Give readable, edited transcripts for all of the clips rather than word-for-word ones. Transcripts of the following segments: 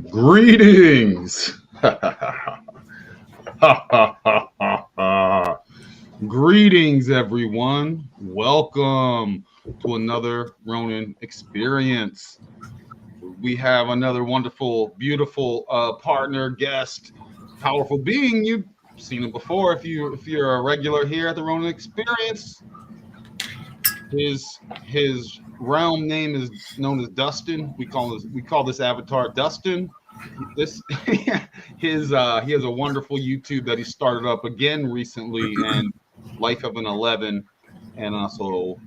Greetings. Greetings, everyone. Welcome to another Ronin experience. We have another wonderful, beautiful partner, guest, powerful being. You've seen him before. If you're a regular here at the Ronin experience, his realm name is known as Dustin. We call this avatar Dustin. This he has a wonderful YouTube that he started up again recently, and Life of an 11, and also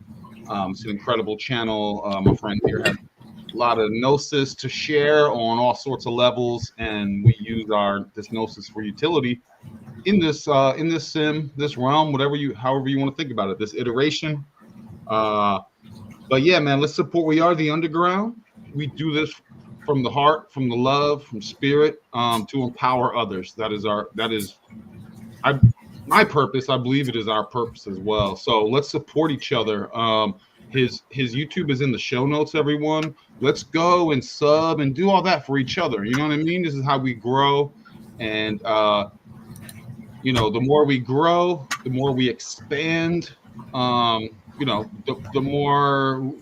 it's an incredible channel. My friend here has a lot of gnosis to share on all sorts of levels, and we use our this gnosis for utility in this sim, this realm, however you want to think about it, this iteration. Uh, but yeah, man, let's support. We are the underground. We do this from the heart, from the love, from spirit, to empower others. That is I my purpose. I believe it is our purpose as well. So let's support each other. His YouTube is in the show notes, everyone. Let's go and sub and do all that for each other. You know what I mean? This is how we grow. And the more we grow, the more we expand. The more,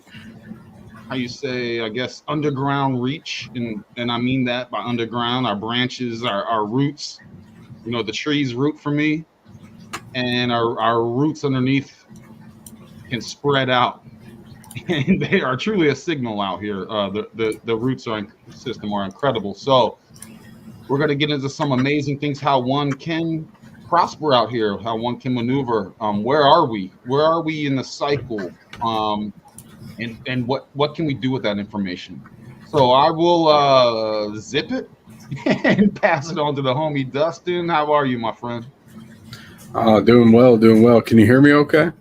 how you say, I guess, underground reach, and I mean that by underground, our branches, our roots. The trees root for me, and our roots underneath can spread out, and they are truly a signal out here. The roots system are incredible. So we're going to get into some amazing things, how one can prosper out here, how one can maneuver. Where are we? Where are we in the cycle? And what can we do with that information? So I will zip it and pass it on to the homie Dustin. How are you, my friend? Doing well, doing well. Can you hear me okay?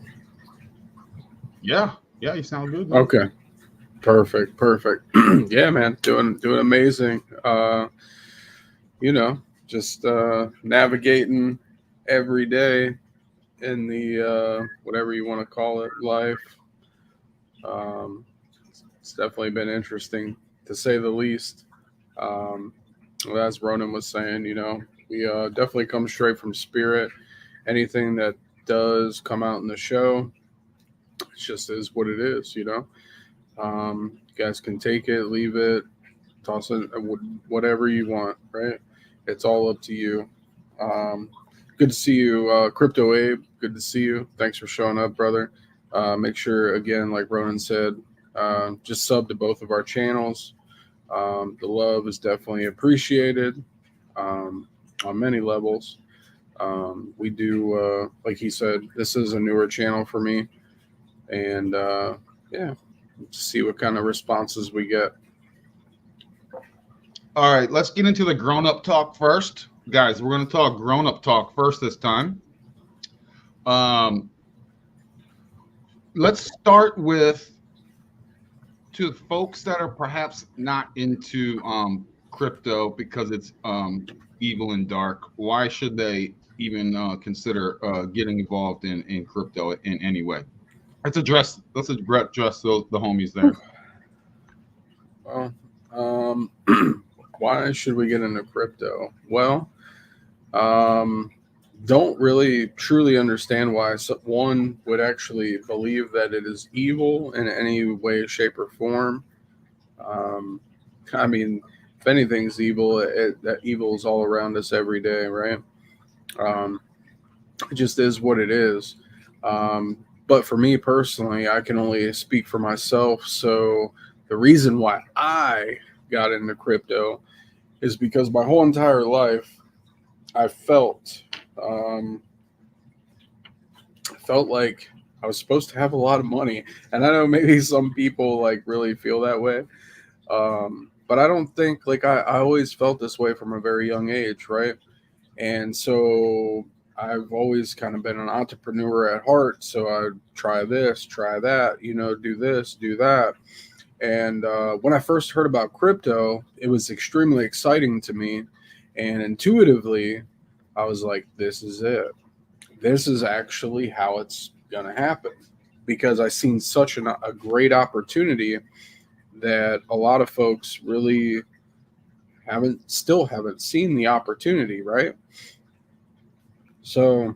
Yeah, you sound good, man. Okay. Perfect. Yeah, man, doing amazing. Just navigating every day in the whatever you want to call it, life. Um, it's definitely been interesting to say the least. Um, as Ronan was saying, we definitely come straight from spirit. Anything that does come out in the show, it just is what it is. You guys can take it, leave it, toss it, whatever you want, right? It's all up to you. Um, Good to see you, Crypto Abe. Good to see you. Thanks for showing up, brother. Make sure, again, like Ronan said, just sub to both of our channels. The love is definitely appreciated um, on many levels. We do, like he said, this is a newer channel for me. And yeah, see what kind of responses we get. All right, let's get into the grown-up talk first. Guys, we're going to talk grown-up talk first this time. Um, let's start with, to folks that are perhaps not into crypto because it's evil and dark. Why should they even consider getting involved in crypto in any way? Let's address the homies there. Well, why should we get into crypto? Well, um, don't really truly understand why one would actually believe that it is evil in any way, shape, or form. Um, I mean, if anything's evil, that evil is all around us every day, right? Um, it just is what it is. But for me personally, I can only speak for myself. So the reason why I got into crypto is because my whole entire life I um, felt like I was supposed to have a lot of money, and I know maybe some people like really feel that way, but I don't think like I always felt this way from a very young age, right? And so I've always kind of been an entrepreneur at heart. So I try this, try that, do this, do that. And when I first heard about crypto, it was extremely exciting to me. And intuitively, I was like, this is it. This is actually how it's going to happen. Because I seen such a great opportunity that a lot of folks really haven't seen the opportunity, right? So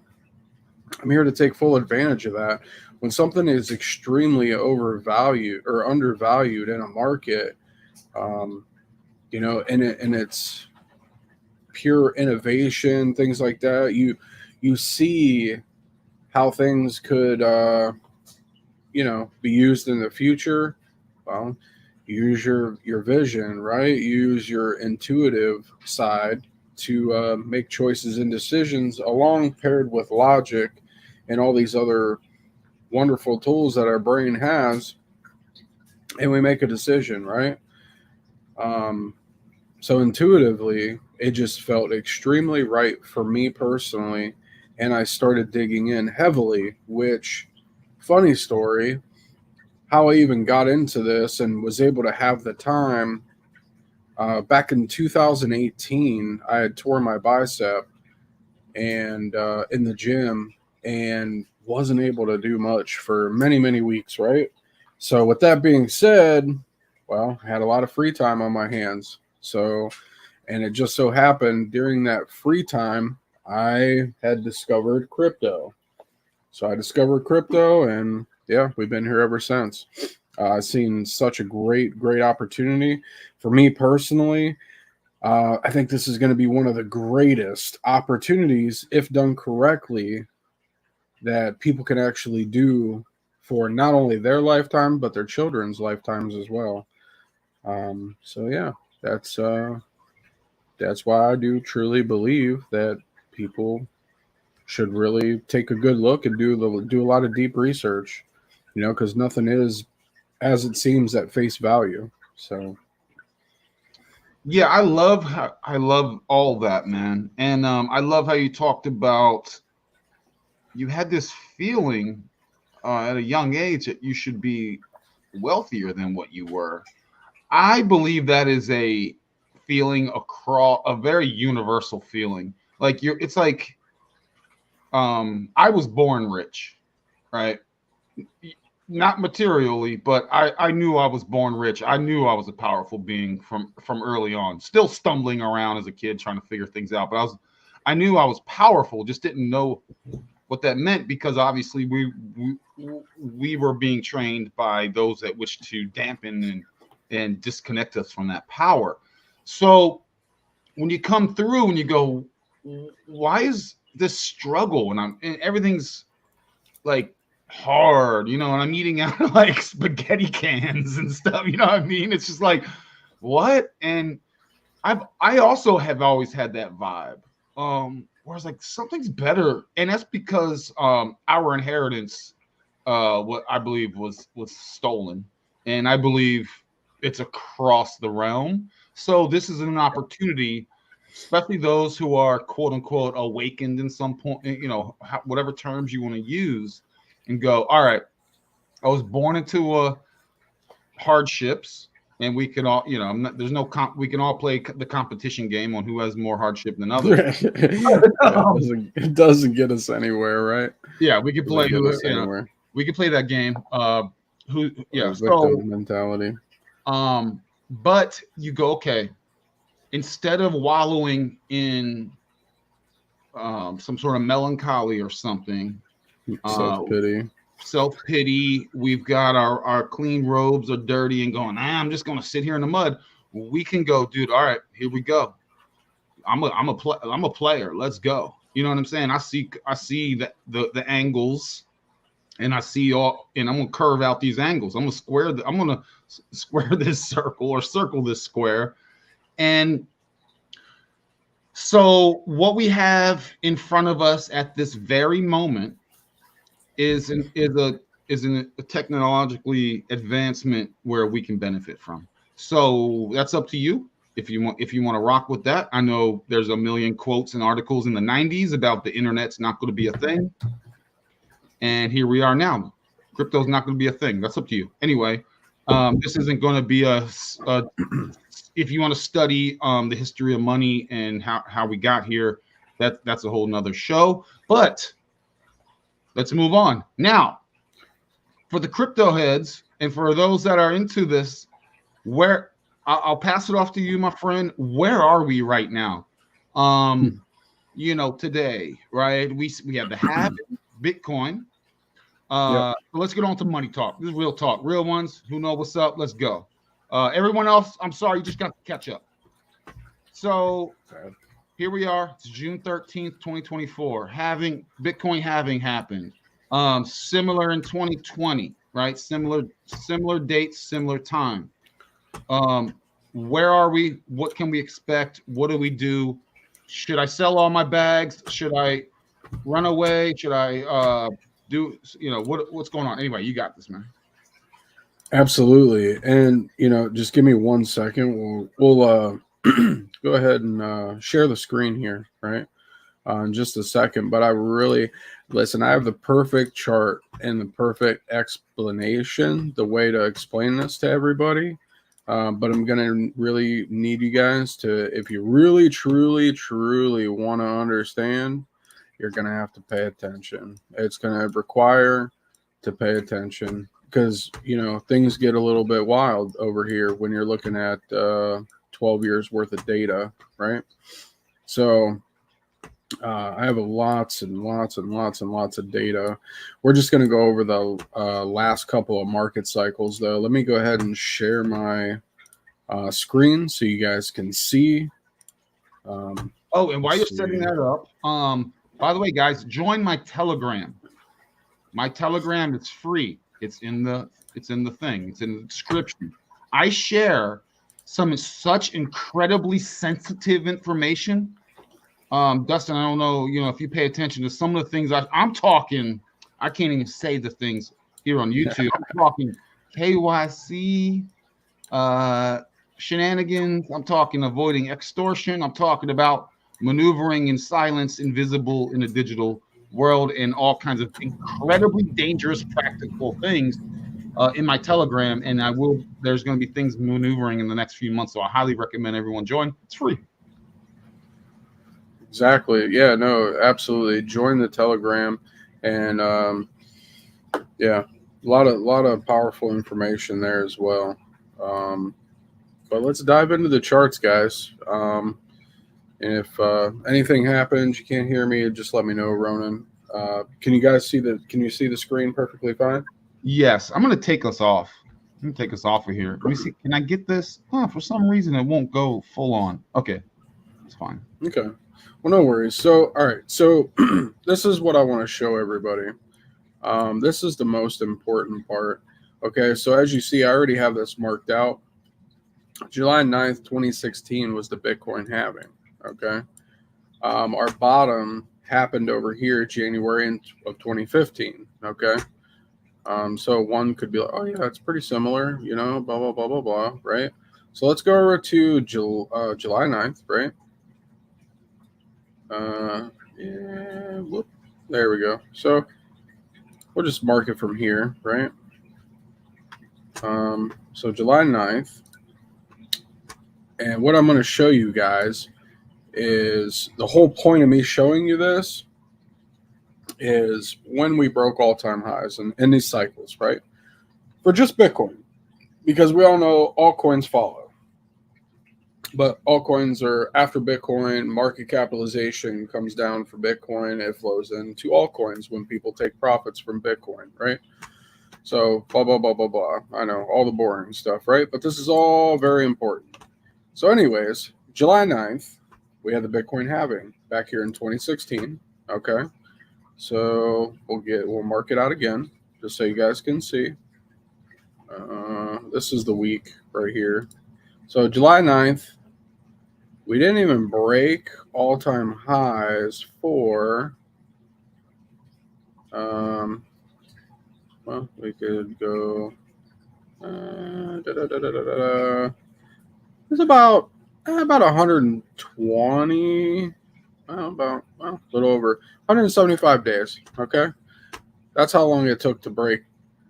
I'm here to take full advantage of that. When something is extremely overvalued or undervalued in a market, um, and it's pure innovation, things like that, you see how things could be used in the future. Well, use your vision, right? Use your intuitive side to make choices and decisions, along paired with logic and all these other wonderful tools that our brain has, and we make a decision, right? Um, so intuitively, it just felt extremely right for me personally, and I started digging in heavily. Which, funny story, how I even got into this and was able to have the time. Back in 2018, I had torn my bicep and in the gym, and wasn't able to do much for many, many weeks, right? So, with that being said, well, I had a lot of free time on my hands. So, and it just so happened during that free time, I had discovered crypto. So, I discovered crypto, and yeah, we've been here ever since. I've seen such a great opportunity for me personally. I think this is going to be one of the greatest opportunities, if done correctly, that people can actually do for not only their lifetime but their children's lifetimes as well. So yeah, that's why I do truly believe that people should really take a good look and do a lot of deep research. Because nothing is as it seems at face value. So Yeah, I love all that, man. And I love how you talked about you had this feeling at a young age that you should be wealthier than what you were. I believe that is a feeling across a very universal feeling. Like it's like I was born rich, right? Not materially, but I knew I was born rich. I knew I was a powerful being from early on. Still stumbling around as a kid trying to figure things out, but I knew I was powerful. Just didn't know what that meant because obviously we were being trained by those that wish to dampen and disconnect us from that power. So when you come through and you go, why is this struggle? And everything's like hard, and I'm eating out of like spaghetti cans and stuff. You know what I mean? It's just like, what? And I also have always had that vibe. Where it's like something's better, and that's because our inheritance, what I believe was stolen, and I believe it's across the realm. So this is an opportunity, especially those who are quote unquote awakened in some point, whatever terms you want to use, and go, all right, I was born into hardships, and we can all, there's no we can all play the competition game on who has more hardship than others. it doesn't get us anywhere, right? Yeah, we can play. Anywhere. We can play that game. Yeah, victim mentality. But you go, okay, instead of wallowing in some sort of melancholy or something, self-pity, we've got our clean robes are dirty and going, I'm just going to sit here in the mud. We can go, dude, all right, here we go. I'm a player. Let's go. You know what I'm saying? I see the angles, and I see all, and I'm gonna curve out these angles. I'm gonna square this circle or circle this square. And so what we have in front of us at this very moment is a technologically advancement where we can benefit from. So that's up to you. If you want to rock with that. I know there's a million quotes and articles in the 90s about the internet's not going to be a thing. And here we are now. Crypto's not going to be a thing. That's up to you. Anyway, this isn't going to be if you want to study the history of money and how we got here, that's a whole nother show. But let's move on. Now, for the crypto heads and for those that are into this, where I'll pass it off to you, my friend. Where are we right now? Today, right? We have the halving Bitcoin. Yep. Let's get on to money talk. This is real talk. Real ones who know what's up. Let's go. Everyone else, I'm sorry, you just got to catch up. So here we are. It's June 13th, 2024. Bitcoin halving happened. Similar in 2020, right? Similar dates, similar time. Where are we? What can we expect? What do we do? Should I sell all my bags? Should I run away? Should I what's going on? Anyway, you got this, man. Absolutely. And just give me 1 second. We'll go ahead and share the screen here, right? In just a second. But I have the perfect chart and the perfect explanation, the way to explain this to everybody. But I'm going to really need you guys to, if you really, truly, truly want to understand, you're going to have to pay attention. It's going to require to pay attention because, things get a little bit wild over here when you're looking at 12 years worth of data, right? So I have lots and lots and lots and lots of data. We're just going to go over the last couple of market cycles, though. Let me go ahead and share my screen so you guys can see. And while you're setting that up, by the way, guys, join my Telegram. My Telegram is free. It's in the thing. It's in the description. I share such incredibly sensitive information. Dustin, I don't know, if you pay attention to some of the things I'm talking, I can't even say the things here on YouTube. I'm talking KYC, shenanigans. I'm talking avoiding extortion. I'm talking about maneuvering in silence, invisible in a digital world, and all kinds of incredibly dangerous practical things in my Telegram. And there's going to be things maneuvering in the next few months. So I highly recommend everyone join. It's free. Exactly. Yeah, no, absolutely. Join the Telegram, and a lot of powerful information there as well. But let's dive into the charts, guys. And if anything happens, you can't hear me, just let me know, Ronin. Can you see the screen perfectly fine? Yes, I'm going to take us off. I'm going to take us off of here. Let me see. Can I get this? For some reason, it won't go full on. Okay, it's fine. Okay. Well, no worries. So, all right. So this is what I want to show everybody. This is the most important part. Okay. So as you see, I already have this marked out. July 9th, 2016 was the Bitcoin halving. Okay. Our bottom happened over here January of 2015. Okay. So one could be like, oh yeah, it's pretty similar, blah, blah, blah, blah, blah. Right. So let's go over to July 9th, right? There we go. So we'll just mark it from here, right? So July 9th. And what I'm going to show you guys is the whole point of me showing you this is when we broke all-time highs in these cycles, right? For just Bitcoin, because we all know altcoins follow. But altcoins are after Bitcoin, market capitalization comes down for Bitcoin. It flows into altcoins when people take profits from Bitcoin, right? So blah, blah, blah, blah, blah. I know, all the boring stuff, right? But this is all very important. So anyways, July 9th, we had the Bitcoin halving back here in 2016, okay? So we'll mark it out again, just so you guys can see. This is the week right here. So July 9th, we didn't even break all-time highs for, well, we could go, it's about 120, a little over 175 days, okay? That's how long it took to break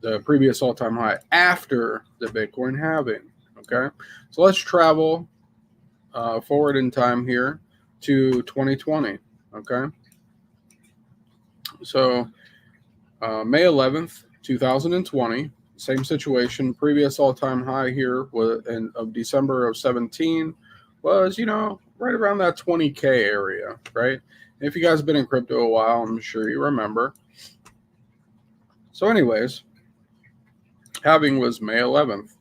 the previous all-time high after the Bitcoin halving, okay? So let's travel forward in time here to 2020, okay? So May 11th, 2020 same situation. Previous all-time high here was of December of 17 was, right around that 20K area, right? And if you guys have been in crypto a while, I'm sure you remember. So anyways, halving was May 11th.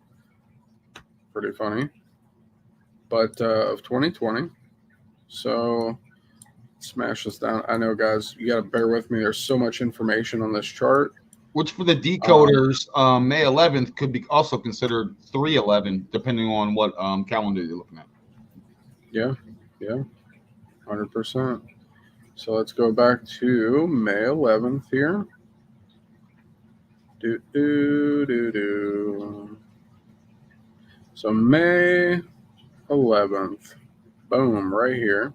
Pretty funny. But of 2020. So smash this down. I know, guys, you got to bear with me. There's so much information on this chart. Which for the decoders, May 11th could be also considered 3/11, depending on what calendar you're looking at. Yeah, 100%. So let's go back to May 11th here. So May 11th, boom, right here.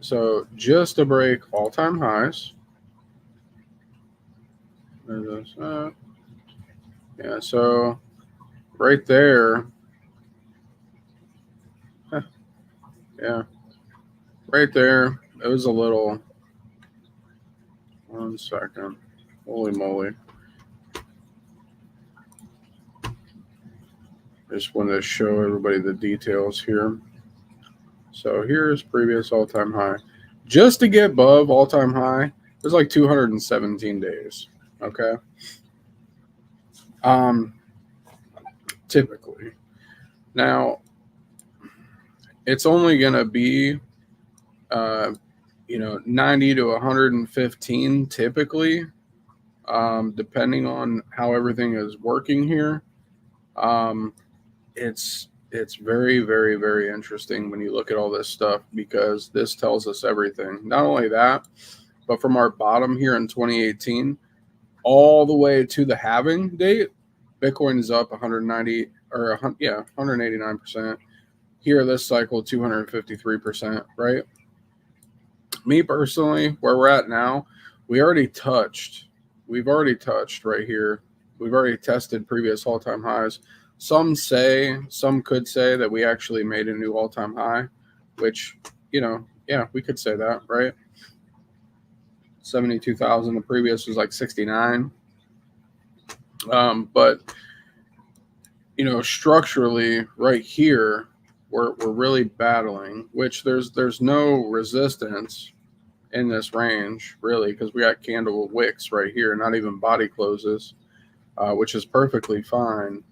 So just to break all-time highs. Yeah, so right there. Yeah, right there. It was a little. 1 second. Holy moly. Just wanted to show everybody the details here. So here's previous all-time high. Just to get above all-time high, it was like 217 days. Okay. Typically. Now, it's only going to be, 90 to 115 typically, depending on how everything is working here. It's very, very, very interesting when you look at all this stuff, because this tells us everything. Not only that, but from our bottom here in 2018 all the way to the halving date, Bitcoin is up 189%. Here this cycle 253%, right? Me personally, where we're at now, we've already touched right here. We've already tested previous all-time highs. Some could say that we actually made a new all-time high, which, we could say that, right? 72,000. The previous was like 69. But, structurally right here, we're really battling, which there's no resistance in this range, really, because we got candle wicks right here, not even body closes, which is perfectly fine.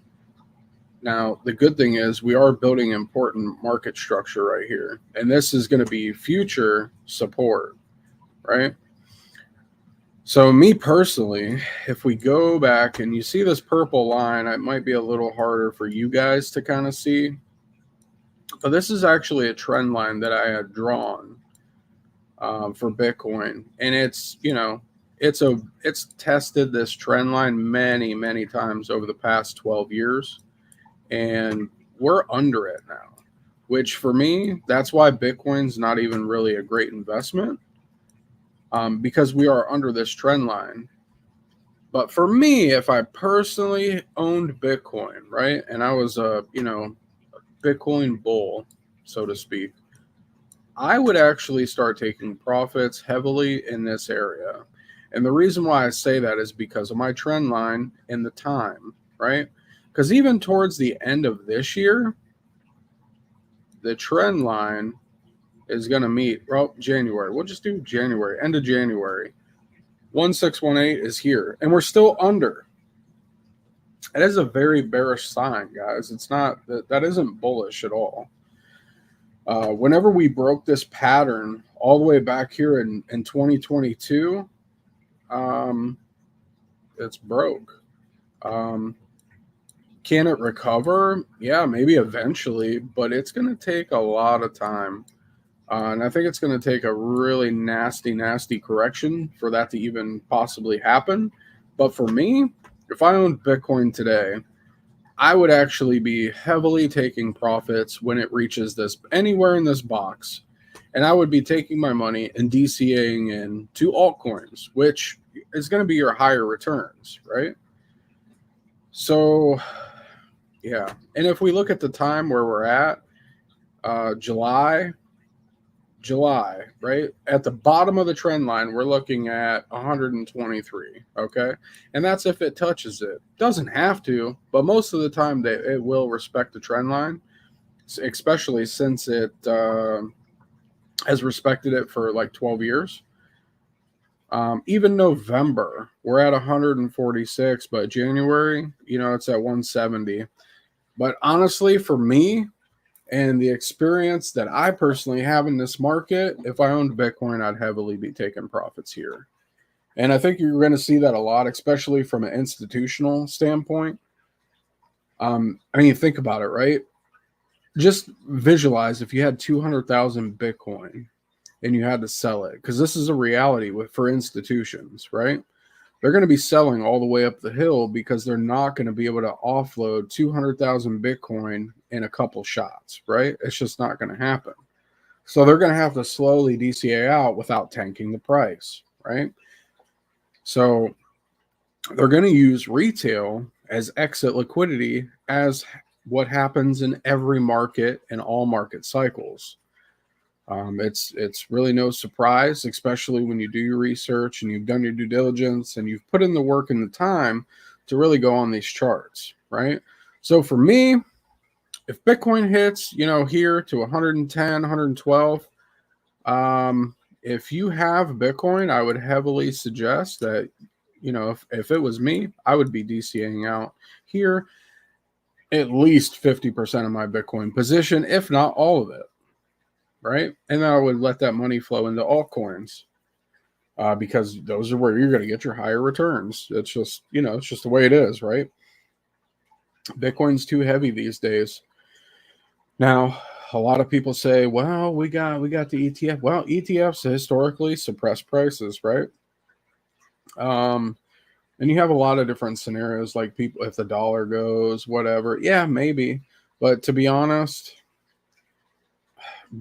Now, the good thing is we are building important market structure right here, and this is going to be future support, right? So me personally, if we go back and you see this purple line, it might be a little harder for you guys to kind of see, but this is actually a trend line that I had drawn for Bitcoin, and it's tested this trend line many, many times over the past 12 years. And we're under it now, which for me, that's why Bitcoin's not even really a great investment, because we are under this trend line. But for me, if I personally owned Bitcoin, right, and I was a Bitcoin bull, so to speak, I would actually start taking profits heavily in this area. And the reason why I say that is because of my trend line and the time, right? Because even towards the end of this year, the trend line is going to meet, January. We'll just do January, end of January. 1618 is here, and we're still under. It is a very bearish sign, guys. It's not, that isn't bullish at all. Whenever we broke this pattern all the way back here in 2022, it's broke. Can it recover? Yeah, maybe eventually, but it's going to take a lot of time. And I think it's going to take a really nasty, nasty correction for that to even possibly happen. But for me, if I owned Bitcoin today, I would actually be heavily taking profits when it reaches this anywhere in this box. And I would be taking my money and DCAing in to altcoins, which is going to be your higher returns, right? So, yeah. And if we look at the time where we're at, July July, right? At the bottom of the trend line, we're looking at 123, okay? And that's if it touches it. Doesn't have to, but most of the time it will respect the trend line, especially since it has respected it for like 12 years. Even November, we're at 146, but January, it's at 170. But honestly, for me, and the experience that I personally have in this market, if I owned Bitcoin, I'd heavily be taking profits here. And I think you're going to see that a lot, especially from an institutional standpoint. I mean, think about it, right? Just visualize if you had 200,000 Bitcoin and you had to sell it, because this is a reality for institutions, right? They're going to be selling all the way up the hill because they're not going to be able to offload 200,000 Bitcoin in a couple shots, right? It's just not going to happen. So they're going to have to slowly DCA out without tanking the price, right? So they're going to use retail as exit liquidity, as what happens in every market and all market cycles. It's really no surprise, especially when you do your research and you've done your due diligence and you've put in the work and the time to really go on these charts, right? So for me, if Bitcoin hits, here to 110, 112, if you have Bitcoin, I would heavily suggest that, if it was me, I would be DCAing out here at least 50% of my Bitcoin position, if not all of it. Right? And then I would let that money flow into altcoins because those are where you're going to get your higher returns. It's just, it's just the way it is, right? Bitcoin's too heavy these days. Now, a lot of people say, well, we got the ETF. Well, ETFs historically suppress prices, right? And you have a lot of different scenarios, like people, if the dollar goes, whatever. Yeah, maybe. But to be honest,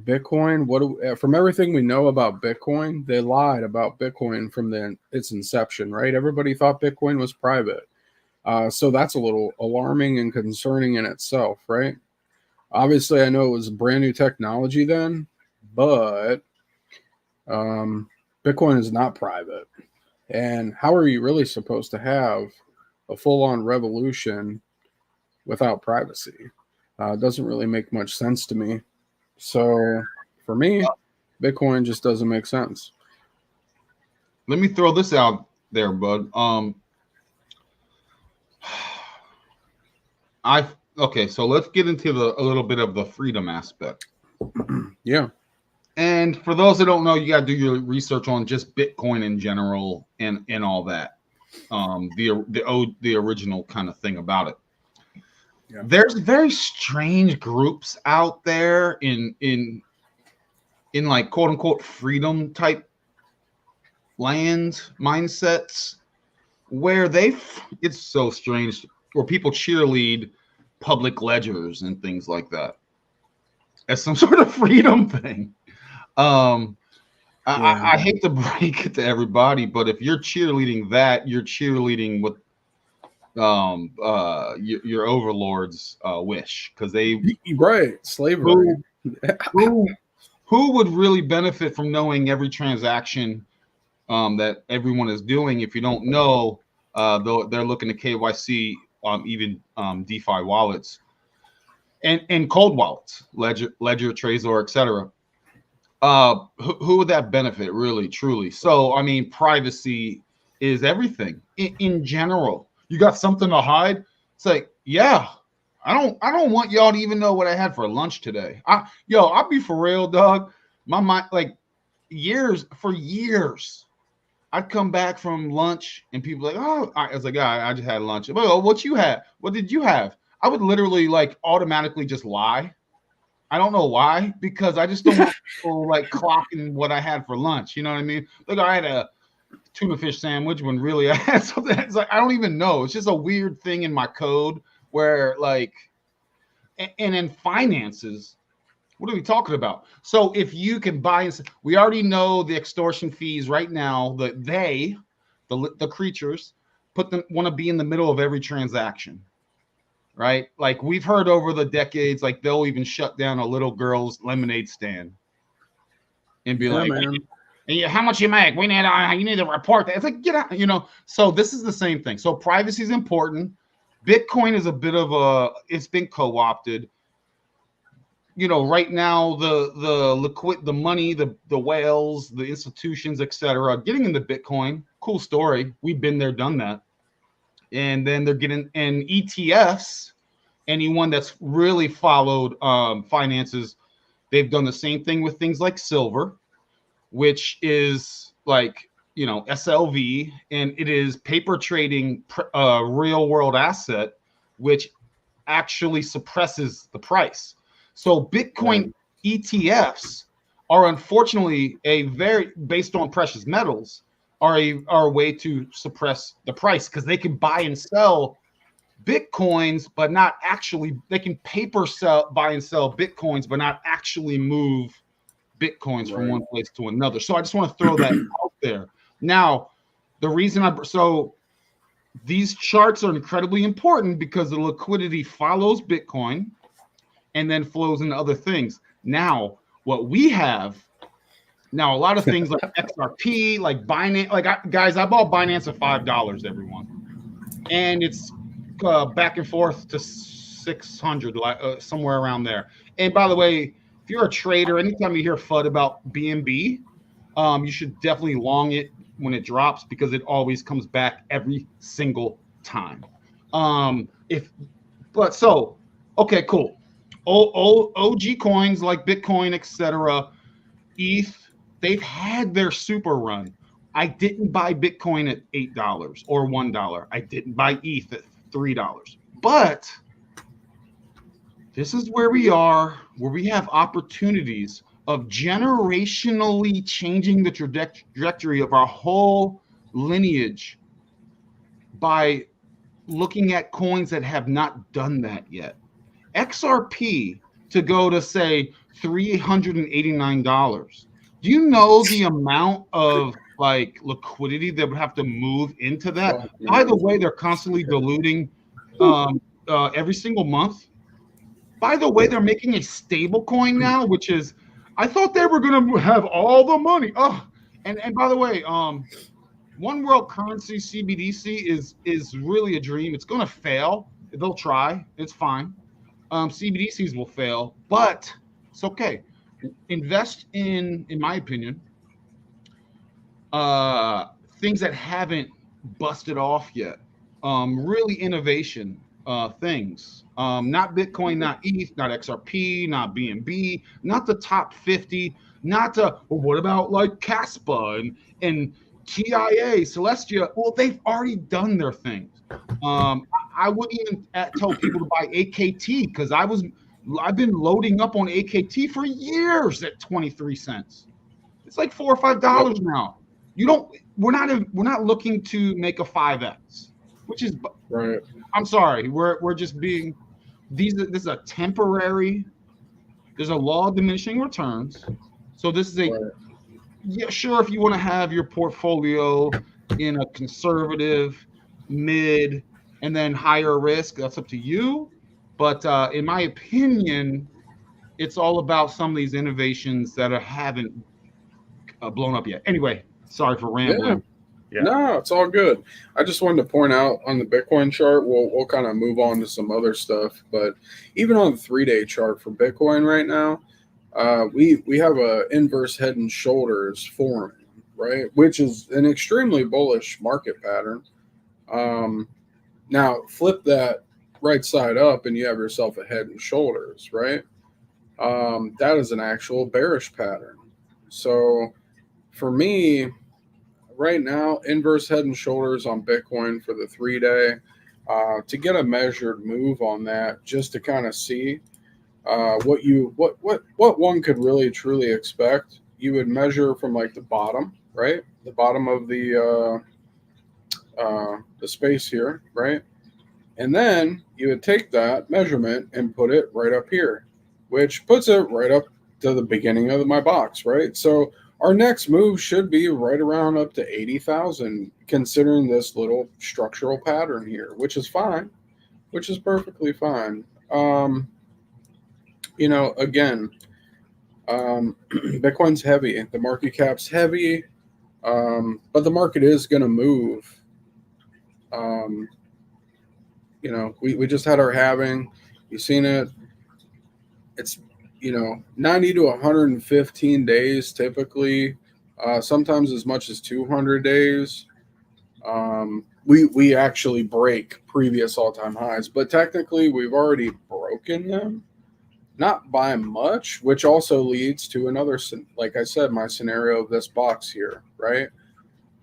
Bitcoin, from everything we know about Bitcoin, they lied about Bitcoin from its inception, right? Everybody thought Bitcoin was private. So that's a little alarming and concerning in itself, right? Obviously, I know it was brand new technology then, but Bitcoin is not private. And how are you really supposed to have a full-on revolution without privacy? It doesn't really make much sense to me. So for me, Bitcoin just doesn't make sense. Let me throw this out there, bud. Okay, so let's get into a little bit of the freedom aspect. Yeah. And for those that don't know, you got to do your research on just Bitcoin in general and all that. The original kind of thing about it. Yeah. There's very strange groups out there in like quote unquote freedom type lands, mindsets, where it's so strange, where people cheerlead public ledgers and things like that as some sort of freedom thing. I hate to break it to everybody, but if you're cheerleading that, you're cheerleading with your overlord's wish, because slavery. Who would really benefit from knowing every transaction that everyone is doing? If you don't know, they're looking to KYC even DeFi wallets and cold wallets, Ledger, Trezor, etc. Who would that benefit, really, truly? So, I mean, privacy is everything in general. You got something to hide? It's like, yeah, I don't want y'all to even know what I had for lunch today. I'll be for real, dog. My mind, like years, I'd come back from lunch and people like, oh, I was like, I just had lunch. Well, what you had? What did you have? I would literally like automatically just lie. I don't know why, because I just don't want people like clocking what I had for lunch. You know what I mean? Like I had a tuna fish sandwich when really I had something. It's like I don't even know. It's just a weird thing in my code where like, and in finances, what are we talking about? So if you can buy, we already know the extortion fees right now. That the creatures, want to be in the middle of every transaction. Right? Like we've heard over the decades, like they'll even shut down a little girl's lemonade stand. and be Yeah, like, man. how much you make? We need you need to report that. It's like, get out, So this is the same thing. So privacy is important. Bitcoin is a bit of it's been co-opted. Right now the money, the whales, the institutions, etc., getting into Bitcoin. Cool story. We've been there, done that. And then they're getting in ETFs. Anyone that's really followed finances, they've done the same thing with things like silver, which is like SLV, and it is paper trading real world asset, which actually suppresses the price. So Bitcoin ETFs are unfortunately based on precious metals, are a way to suppress the price, because they can buy and sell Bitcoins, but not actually, they can buy and sell Bitcoins, but not actually move Bitcoins from one place to another. So I just want to throw that out there. Now, the reason these charts are incredibly important because the liquidity follows Bitcoin and then flows into other things. Now, what we have now, a lot of things like XRP, like Binance, guys, I bought Binance at $5, everyone, and it's back and forth to 600, somewhere around there. And by the way, if you're a trader, anytime you hear FUD about BNB, you should definitely long it when it drops, because it always comes back every single time. Okay, cool. OG coins like Bitcoin, etc., ETH, they've had their super run. I didn't buy Bitcoin at $8 or $1. I didn't buy ETH at $3. But this is where we are, where we have opportunities of generationally changing the trajectory of our whole lineage by looking at coins that have not done that yet. XRP to go to, say, $389. Do you know the amount of liquidity that would have to move into that? By the way, they're constantly diluting every single month. By the way, they're making a stable coin now, which is, I thought they were going to have all the money. Oh, and by the way, one world currency, CBDC, is really a dream. It's going to fail. They'll try. It's fine. CBDCs will fail, but it's okay. Invest in my opinion, things that haven't busted off yet. Really innovation things. Not Bitcoin, not ETH, not XRP, not BNB, not the top 50, not what about like Caspa and TIA, Celestia? Well, they've already done their things. I wouldn't even tell people to buy AKT, because I've been loading up on AKT for years at 23 cents. It's like $4 or $5 now. We're not looking to make a 5x, which is right. I'm sorry. We're just being this is a temporary. There's a law of diminishing returns. So this is yeah, sure, if you want to have your portfolio in a conservative, mid, and then higher risk, that's up to you. But in my opinion, it's all about some of these innovations that haven't blown up yet. Anyway, sorry for rambling. Yeah. No, it's all good. I just wanted to point out on the Bitcoin chart, we'll kind of move on to some other stuff. But even on the 3-day chart for Bitcoin right now, we have a inverse head and shoulders forming, right? Which is an extremely bullish market pattern. Now flip that right side up and you have yourself a head and shoulders, right? That is an actual bearish pattern. So for me, right now, inverse head and shoulders on Bitcoin for the 3-day. To get a measured move on that, just to kind of see what one could really truly expect, you would measure from like the bottom, right? The bottom of the space here, right? And then you would take that measurement and put it right up here, which puts it right up to the beginning of my box, right? So our next move should be right around up to 80,000, considering this little structural pattern here, which is fine, which is perfectly fine. Again, Bitcoin's heavy. The market cap's heavy, but the market is going to move. Um, we just had our halving. You've seen it. It's 90 to 115 days typically, sometimes as much as 200 days. We actually break previous all-time highs, but technically we've already broken them, not by much, which also leads to another, like I said, my scenario of this box here, right?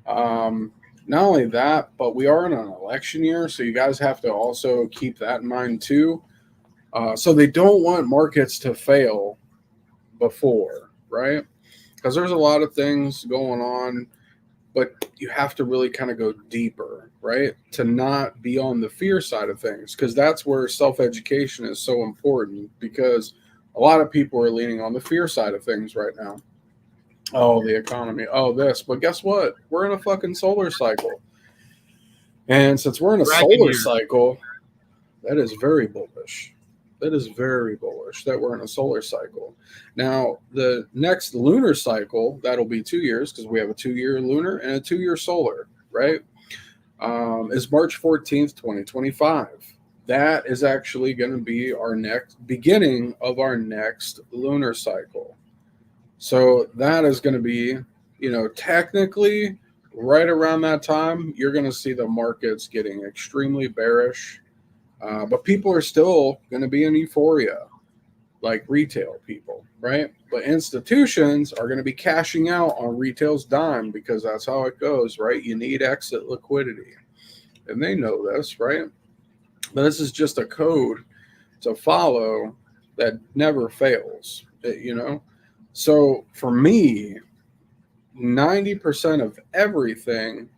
Not only that, but we are in an election year, so you guys have to also keep that in mind too. So they don't want markets to fail before, right? Because there's a lot of things going on, but you have to really kind of go deeper, right? To not be on the fear side of things, because that's where self-education is so important, because a lot of people are leaning on the fear side of things right now. Oh, the economy. Oh, this. But guess what? We're in a fucking solar cycle. And since we're in a solar cycle, that is very bullish. That is very bullish that we're in a solar cycle. Now, the next lunar cycle, that'll be 2 years, because we have a 2-year lunar and a 2-year solar, right? Is March 14th, 2025. That is actually going to be our next beginning of our next lunar cycle. So that is going to be, technically right around that time, you're going to see the markets getting extremely bearish. But people are still going to be in euphoria, like retail people, right? But institutions are going to be cashing out on retail's dime, because that's how it goes, right? You need exit liquidity. And they know this, right? But this is just a code to follow that never fails, So for me, 90% of everything,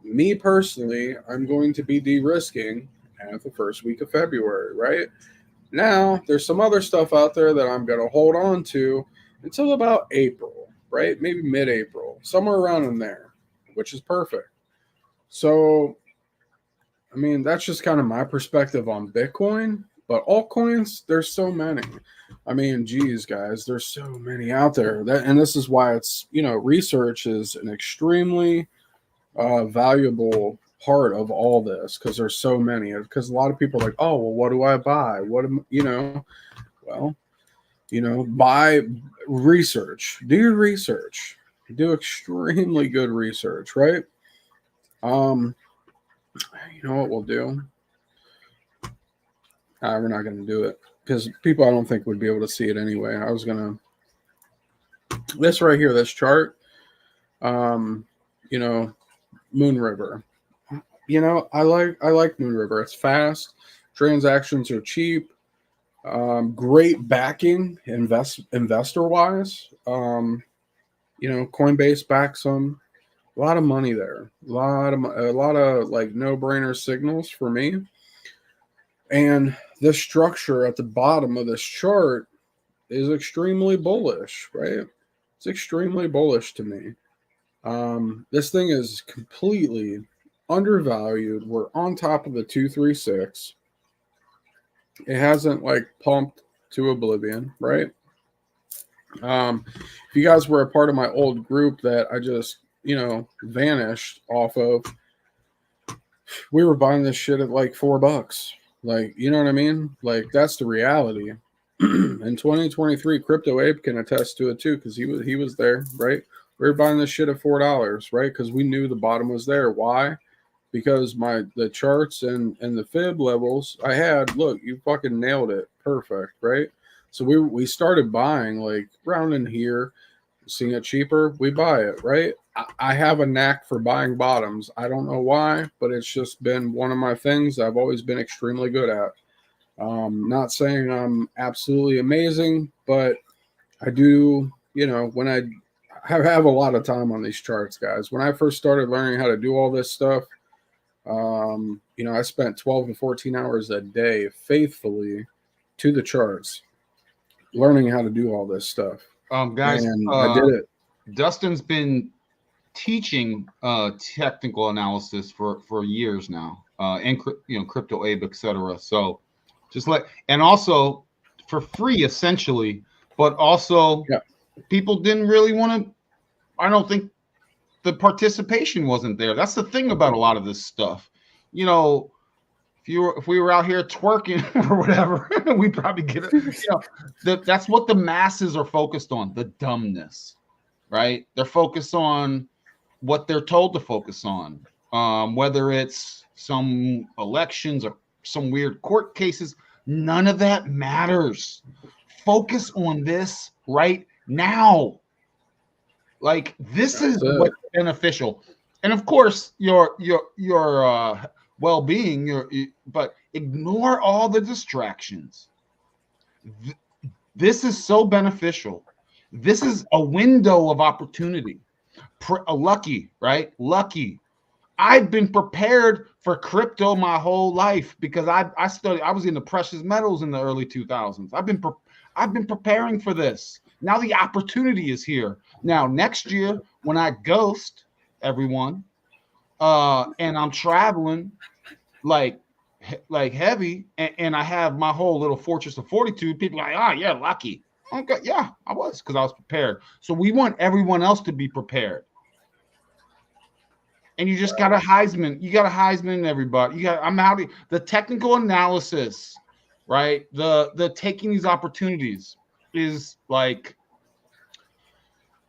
me personally, I'm going to be de-risking at the first week of February, right? Now, there's some other stuff out there that I'm going to hold on to until about April, right? Maybe mid-April, somewhere around in there, which is perfect. So, I mean, that's just kind of my perspective on Bitcoin. But altcoins, there's so many. I mean, geez, guys, there's so many out there. And this is why it's, research is an extremely valuable part of all this, because there's so many. Because a lot of people are like, oh, well, what do I buy? Buy research. Do your research. Do extremely good research, right? You know what we'll do? We're not going to do it, because people I don't think would be able to see it anyway. I was going to, this right here, this chart, Moon River. I like Moon River. It's fast. Transactions are cheap. Great backing investor wise. Coinbase backs them. A lot of money there. A lot of like no-brainer signals for me. And the structure at the bottom of this chart is extremely bullish, right? It's extremely bullish to me. This thing is completely undervalued. We're on top of the 236. It hasn't like pumped to oblivion, right? If you guys were a part of my old group that I just, vanished off of, we were buying this shit at like $4. Like, you know what I mean? Like, that's the reality. In 2023, Crypto Abe can attest to it too, because he was there, right? We were buying this shit at $4, right? Because we knew the bottom was there. Why? Because the charts and the fib levels I had, look, you fucking nailed it. Perfect, right? So we started buying like around in here, seeing it cheaper, we buy it, right? I have a knack for buying bottoms. I don't know why, but it's just been one of my things I've always been extremely good at. Not saying I'm absolutely amazing, but I do, when I have a lot of time on these charts, guys. When I first started learning how to do all this stuff, I spent 12 to 14 hours a day faithfully to the charts, learning how to do all this stuff. Guys, and I did it. Dustin's been teaching technical analysis for years now, and Crypto Abe, etc. So and also for free, essentially, but also Yeah. people didn't really want to. I don't think the participation wasn't there. That's the thing about a lot of this stuff. You know, if we were out here twerking or whatever, we'd probably get it. You know, that's what the masses are focused on, the dumbness, right? They're focused on what they're told to focus on, whether it's some elections or some weird court cases. None of that matters. Focus on this right now. Like this That's is it. what's beneficial, and of course your well-being. But ignore all the distractions. This is so beneficial. This is a window of opportunity. Lucky, right? Lucky. I've been prepared for crypto my whole life because I studied. I was into precious metals in the early 2000s. I've been preparing for this. Now the opportunity is here. Now next year when I ghost everyone, and I'm traveling like heavy, and I have my whole little fortress of fortitude. People are like, oh yeah, lucky. Okay, yeah, I was because I was prepared. So we want everyone else to be prepared. And you just got a Heisman. You got a Heisman, everybody. I'm out of the technical analysis, right? The taking these opportunities is like,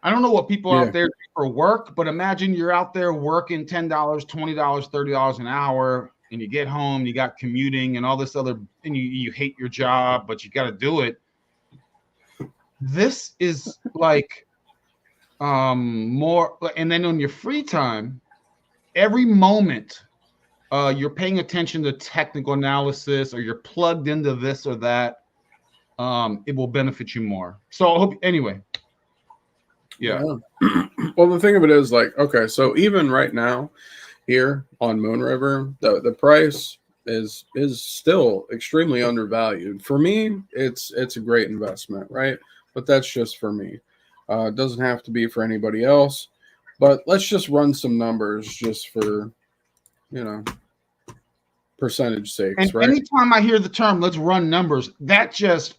I don't know what people Yeah. out there do for work, but imagine you're out there working $10, $20, $30 an hour, and you get home, you got commuting and all this other, and you hate your job, but you got to do it. This is like more, and then on your free time, every moment you're paying attention to technical analysis or you're plugged into this or that, it will benefit you more. So I hope, anyway. Yeah. Well, the thing of it is, like, okay, so even right now here on Moon River, the price is still extremely undervalued. For me, it's a great investment, right? But that's just for me. It doesn't have to be for anybody else. But let's just run some numbers just for, percentage sakes, And right? anytime I hear the term "let's run numbers," that just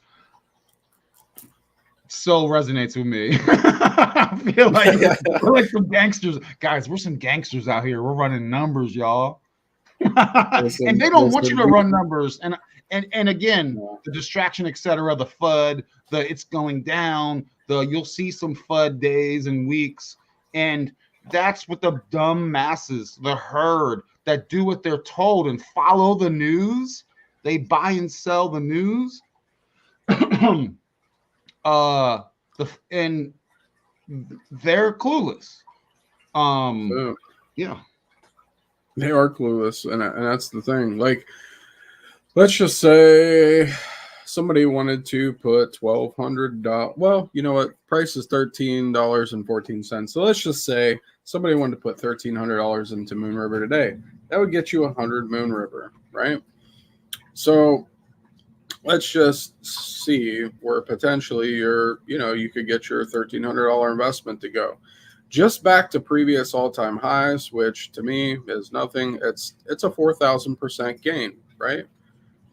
so resonates with me. I feel like we're like some gangsters, guys. We're some gangsters out here. We're running numbers, y'all. And they don't want you to run numbers. And again, the distraction, etc., the FUD, the it's going down, you'll see some FUD days and weeks, and that's what the dumb masses, the herd that do what they're told and follow the news. They buy and sell the news. And they're clueless. Yeah. They are clueless, and that's the thing. Like, let's just say somebody wanted to put $1,200. Well, you know what? Price is $13.14. So let's just say somebody wanted to put $1,300 into Moon River today. That would get you 100 Moon River, right? So let's just see where potentially you could get your $1,300 investment to go. Just back to previous all-time highs, which to me is nothing. It's a 4,000% gain, right?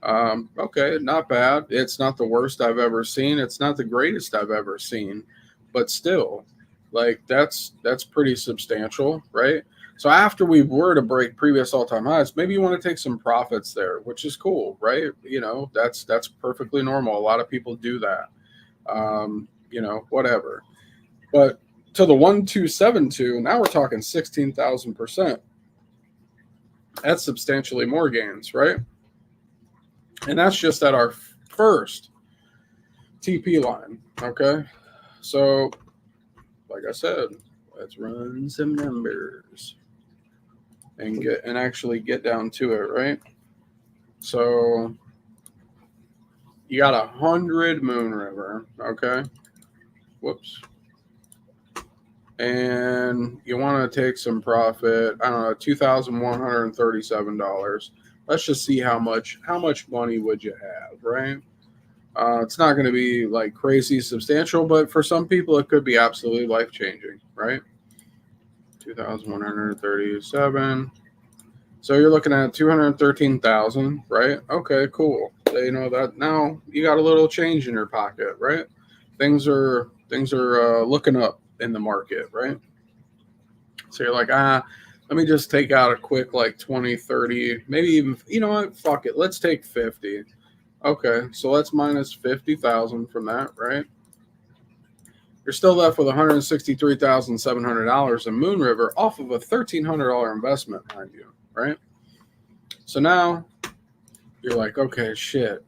Okay, not bad. It's not the worst I've ever seen. It's not the greatest I've ever seen, but still, like that's pretty substantial, right? So after we were to break previous all-time highs, maybe you want to take some profits there, which is cool, right? That's perfectly normal. A lot of people do that. Whatever. But to the 1272, now we're talking 16,000%. That's substantially more gains, right? And that's just at our first TP line, okay? So, like I said, let's run some numbers and actually get down to it, right? So, you got 100 Moon River, okay? Whoops. And you want to take some profit, I don't know, $2,137. Let's just see how much money would you have, right? It's not going to be like crazy substantial, but for some people it could be absolutely life-changing, right? 2,137. So you're looking at 213,000, right? Okay, cool. So you know that now you got a little change in your pocket, right? things are looking up in the market, right? So you're like, let me just take out a quick like 20, 30, maybe even, you know what? Fuck it. Let's take 50. Okay. So let's minus 50,000 from that, right? You're still left with $163,700 in Moon River off of a $1,300 investment, mind you, right? So now you're like, okay, shit.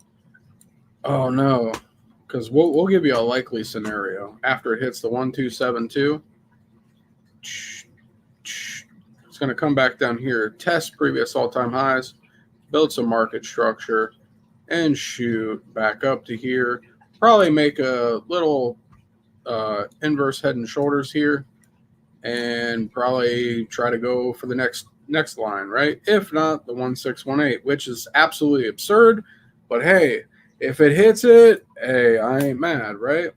Oh no. Because we'll give you a likely scenario. After it hits the 1272, it's going to come back down here, test previous all-time highs, build some market structure, and shoot back up to here. Probably make a little inverse head and shoulders here, and probably try to go for the next line, right? If not, the 1618, which is absolutely absurd. But hey, if it hits it, hey, I ain't mad, right?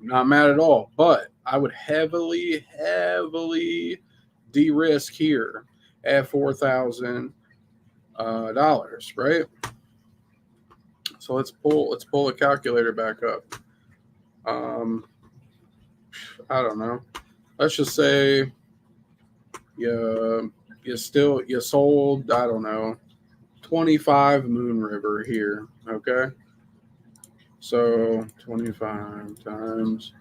I'm not mad at all. But I would heavily de-risk here at $4,000, right? So let's pull the calculator back up. I don't know. Let's just say you sold, I don't know, 25 Moon River here, okay? So 25 times,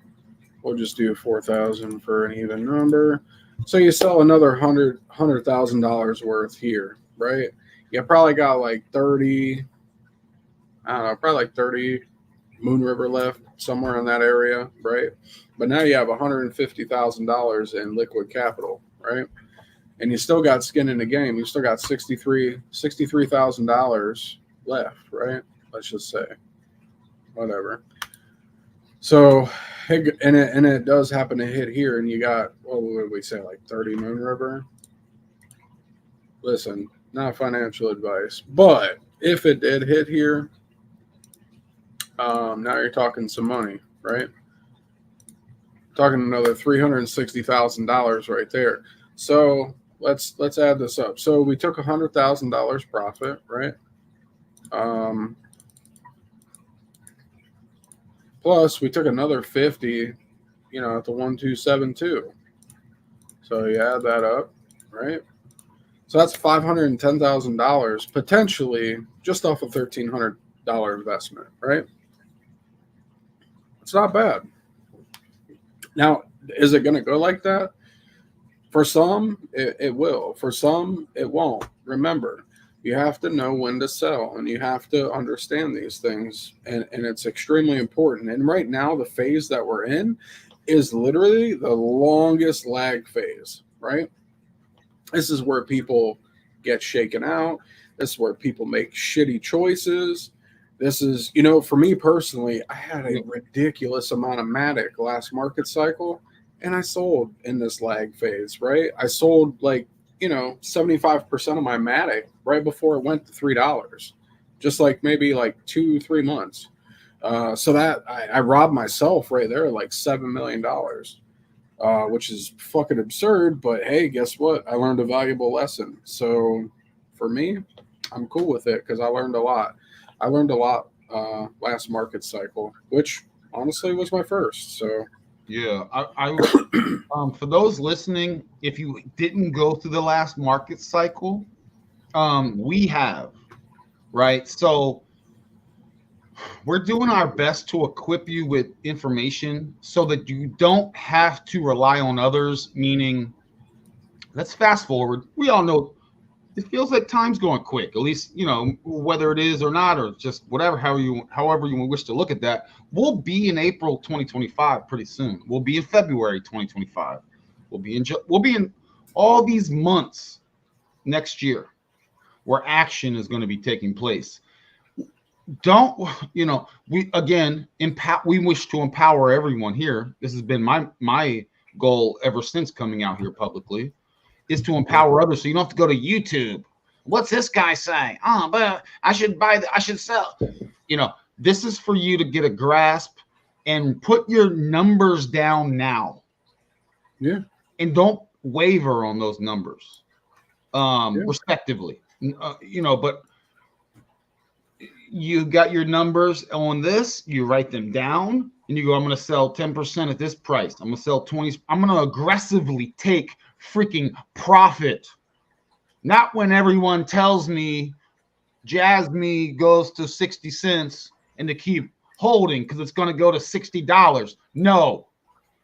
we'll just do 4,000 for an even number. So you sell another $100,000 worth here, right? You probably got like 30, I don't know, probably like 30 Moon River left, somewhere in that area, right? But now you have $150,000 in liquid capital, right? And you still got skin in the game. You still got $63,000 left, right? Let's just say, whatever. So, and it does happen to hit here, and you got, what would we say, like 30 Moon River? Listen, not financial advice, but if it did hit here, now you're talking some money, right? Talking another $360,000 right there. So let's add this up. So we took $100,000 profit, right? Plus we took another 50, at the 1272. So you add that up, right? So that's $510,000 potentially just off a $1,300 investment, right? It's not bad. Now, is it going to go like that? For some, it will. For some, it won't. Remember, you have to know when to sell, and you have to understand these things, and it's extremely important. And right now, the phase that we're in is literally the longest lag phase, right? This is where people get shaken out. This is where people make shitty choices. This is, for me personally, I had a ridiculous amount of Matic last market cycle, and I sold in this lag phase, right? I sold 75% of my Matic right before it went to $3, just like maybe 2-3 months. So that I robbed myself right there, like $7 million, which is fucking absurd. But hey, guess what? I learned a valuable lesson. So for me, I'm cool with it because I learned a lot. I learned a lot last market cycle, which honestly was my first. So yeah, I for those listening, if you didn't go through the last market cycle, we have, right? So we're doing our best to equip you with information so that you don't have to rely on others. Meaning, let's fast forward. We all know it feels like time's going quick, at least, whether it is or not, or just whatever, however you wish to look at that. We'll be in April 2025 pretty soon. We'll be in February 2025. We'll be in all these months next year where action is going to be taking place. We wish to empower everyone here. This has been my goal ever since coming out here publicly, is to empower others. So you don't have to go to YouTube. What's this guy saying? Oh, but I should sell. This is for you to get a grasp and put your numbers down now. Yeah. And don't waver on those numbers, respectively. But you got your numbers on this, you write them down, and you go, I'm going to sell 10% at this price. I'm going to sell 20. I'm going to aggressively take freaking profit. Not when everyone tells me Jasmine goes to 60 cents and to keep holding because it's going to go to $60. No,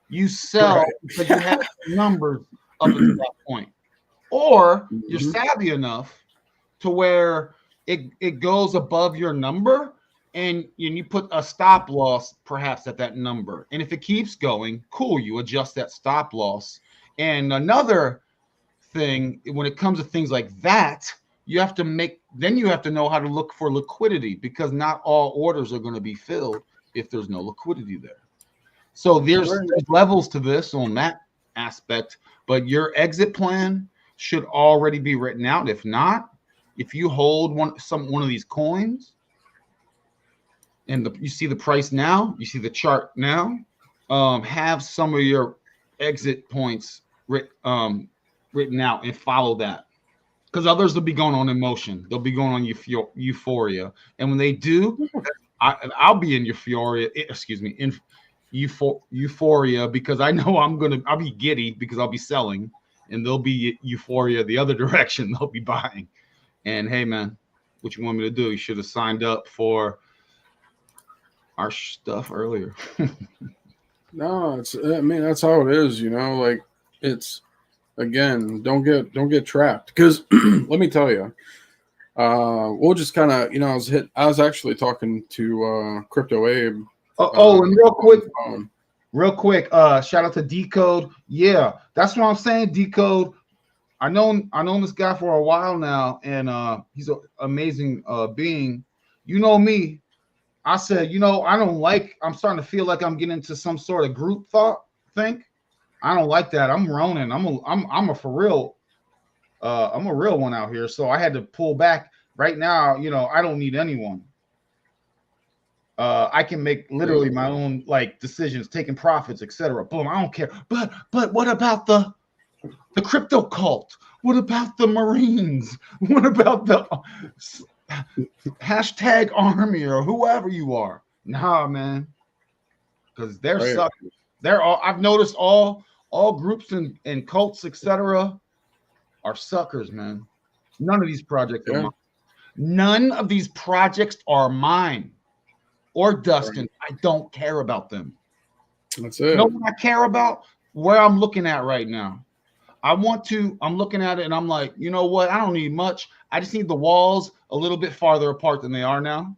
you sell because you have numbers up until that point. Or you're savvy enough to where it goes above your number and you put a stop loss perhaps at that number. And if it keeps going, cool, you adjust that stop loss. And another thing, when it comes to things like that, you have to know how to look for liquidity because not all orders are going to be filled if there's no liquidity there. So there's levels to this on that aspect, but your exit plan should already be written out. If not, if you hold one of these coins and you see the price now, you see the chart now, have some of your exit points written out and follow that. Because others will be going on emotion. They'll be going on euphoria. And when they do, I'll be in euphoria. Excuse me, in euphoria because I know I'll be giddy because I'll be selling, and they'll be euphoria the other direction. They'll be buying. And hey, man, what you want me to do? You should have signed up for our stuff earlier. No, that's how it is. Like it's. Again, don't get trapped because let me tell you, we'll just kind of I was actually talking to Crypto Abe. And real quick, shout out to Decode. Yeah, that's what I'm saying. Decode. I known this guy for a while now, and he's an amazing being. You know me. I said, I'm starting to feel like I'm getting into some sort of group think. I don't like that. I'm Ronin. I'm a for real. I'm a real one out here. So I had to pull back. Right now, I don't need anyone. I can make literally my own decisions, taking profits, etc. Boom. I don't care. But what about the crypto cult? What about the Marines? What about the hashtag army or whoever you are? Nah, man. Because they're suckers. They're all. I've noticed all groups and cults, etc., are suckers, man. None of these projects are mine. None of these projects are mine or Dustin. I don't care about them. That's it. You know what I care about? Where I'm looking at right now. I'm looking at it and I'm like, you know what? I don't need much. I just need the walls a little bit farther apart than they are now.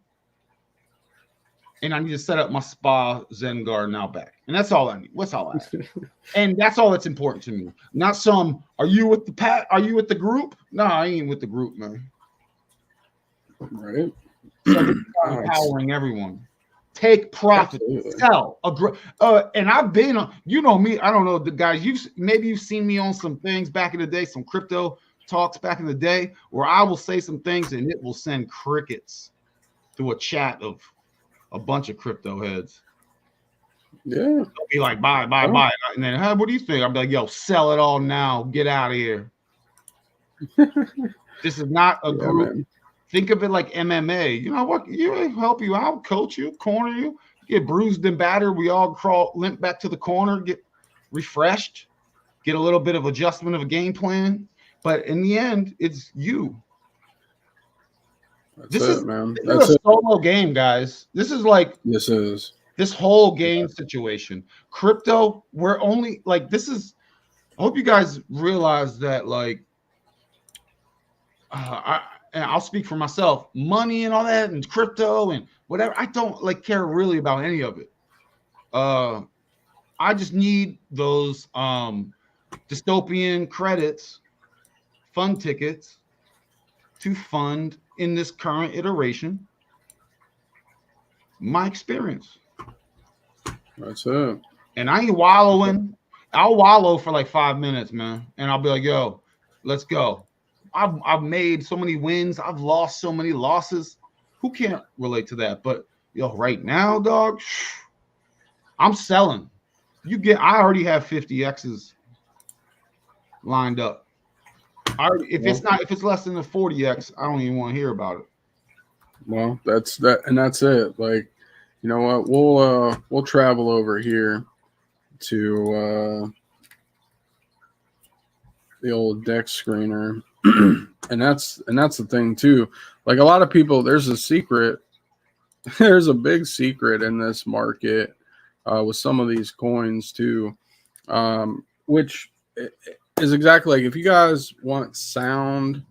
And I need to set up my spa Zen garden out back. And that's all I need. What's all I have. And that's all that's important to me. Not are you with the group? No, I ain't with the group, man. Right. So empowering everyone. Take profit. Sell. And I've been on, me, I don't know the guys, you've seen me on some things back in the day, some crypto talks back in the day where I will say some things and it will send crickets through a chat of a bunch of crypto heads. Yeah. They'll be like, buy. And then, hey, what do you think? I'll be like, yo, sell it all now. Get out of here. This is not a group. Man. Think of it like MMA. You know what? You help you out, coach you, corner you. Get bruised and battered. We all limp back to the corner, get refreshed, get a little bit of adjustment of a game plan. But in the end, it's you. This is a solo game, guys. This is this whole game situation. Crypto, we're only I hope you guys realize that I'll speak for myself. Money and all that and crypto and whatever, I don't care really about any of it. I just need those dystopian credits, fund tickets to fund in this current iteration my experience. That's it. And I ain't wallowing. I'll wallow for 5 minutes, man. And I'll be like, yo, let's go. I've made so many wins. I've lost so many losses. Who can't relate to that? But right now, dog, I'm selling. I already have 50 X's lined up. If it's less than a 40X, I don't even want to hear about it. Well, that's that, and that's it. Like, you know what? We'll travel over here to the old deck screener, and that's the thing too. Like a lot of people, there's a secret. There's a big secret in this market with some of these coins too, which is exactly like if you guys want sound,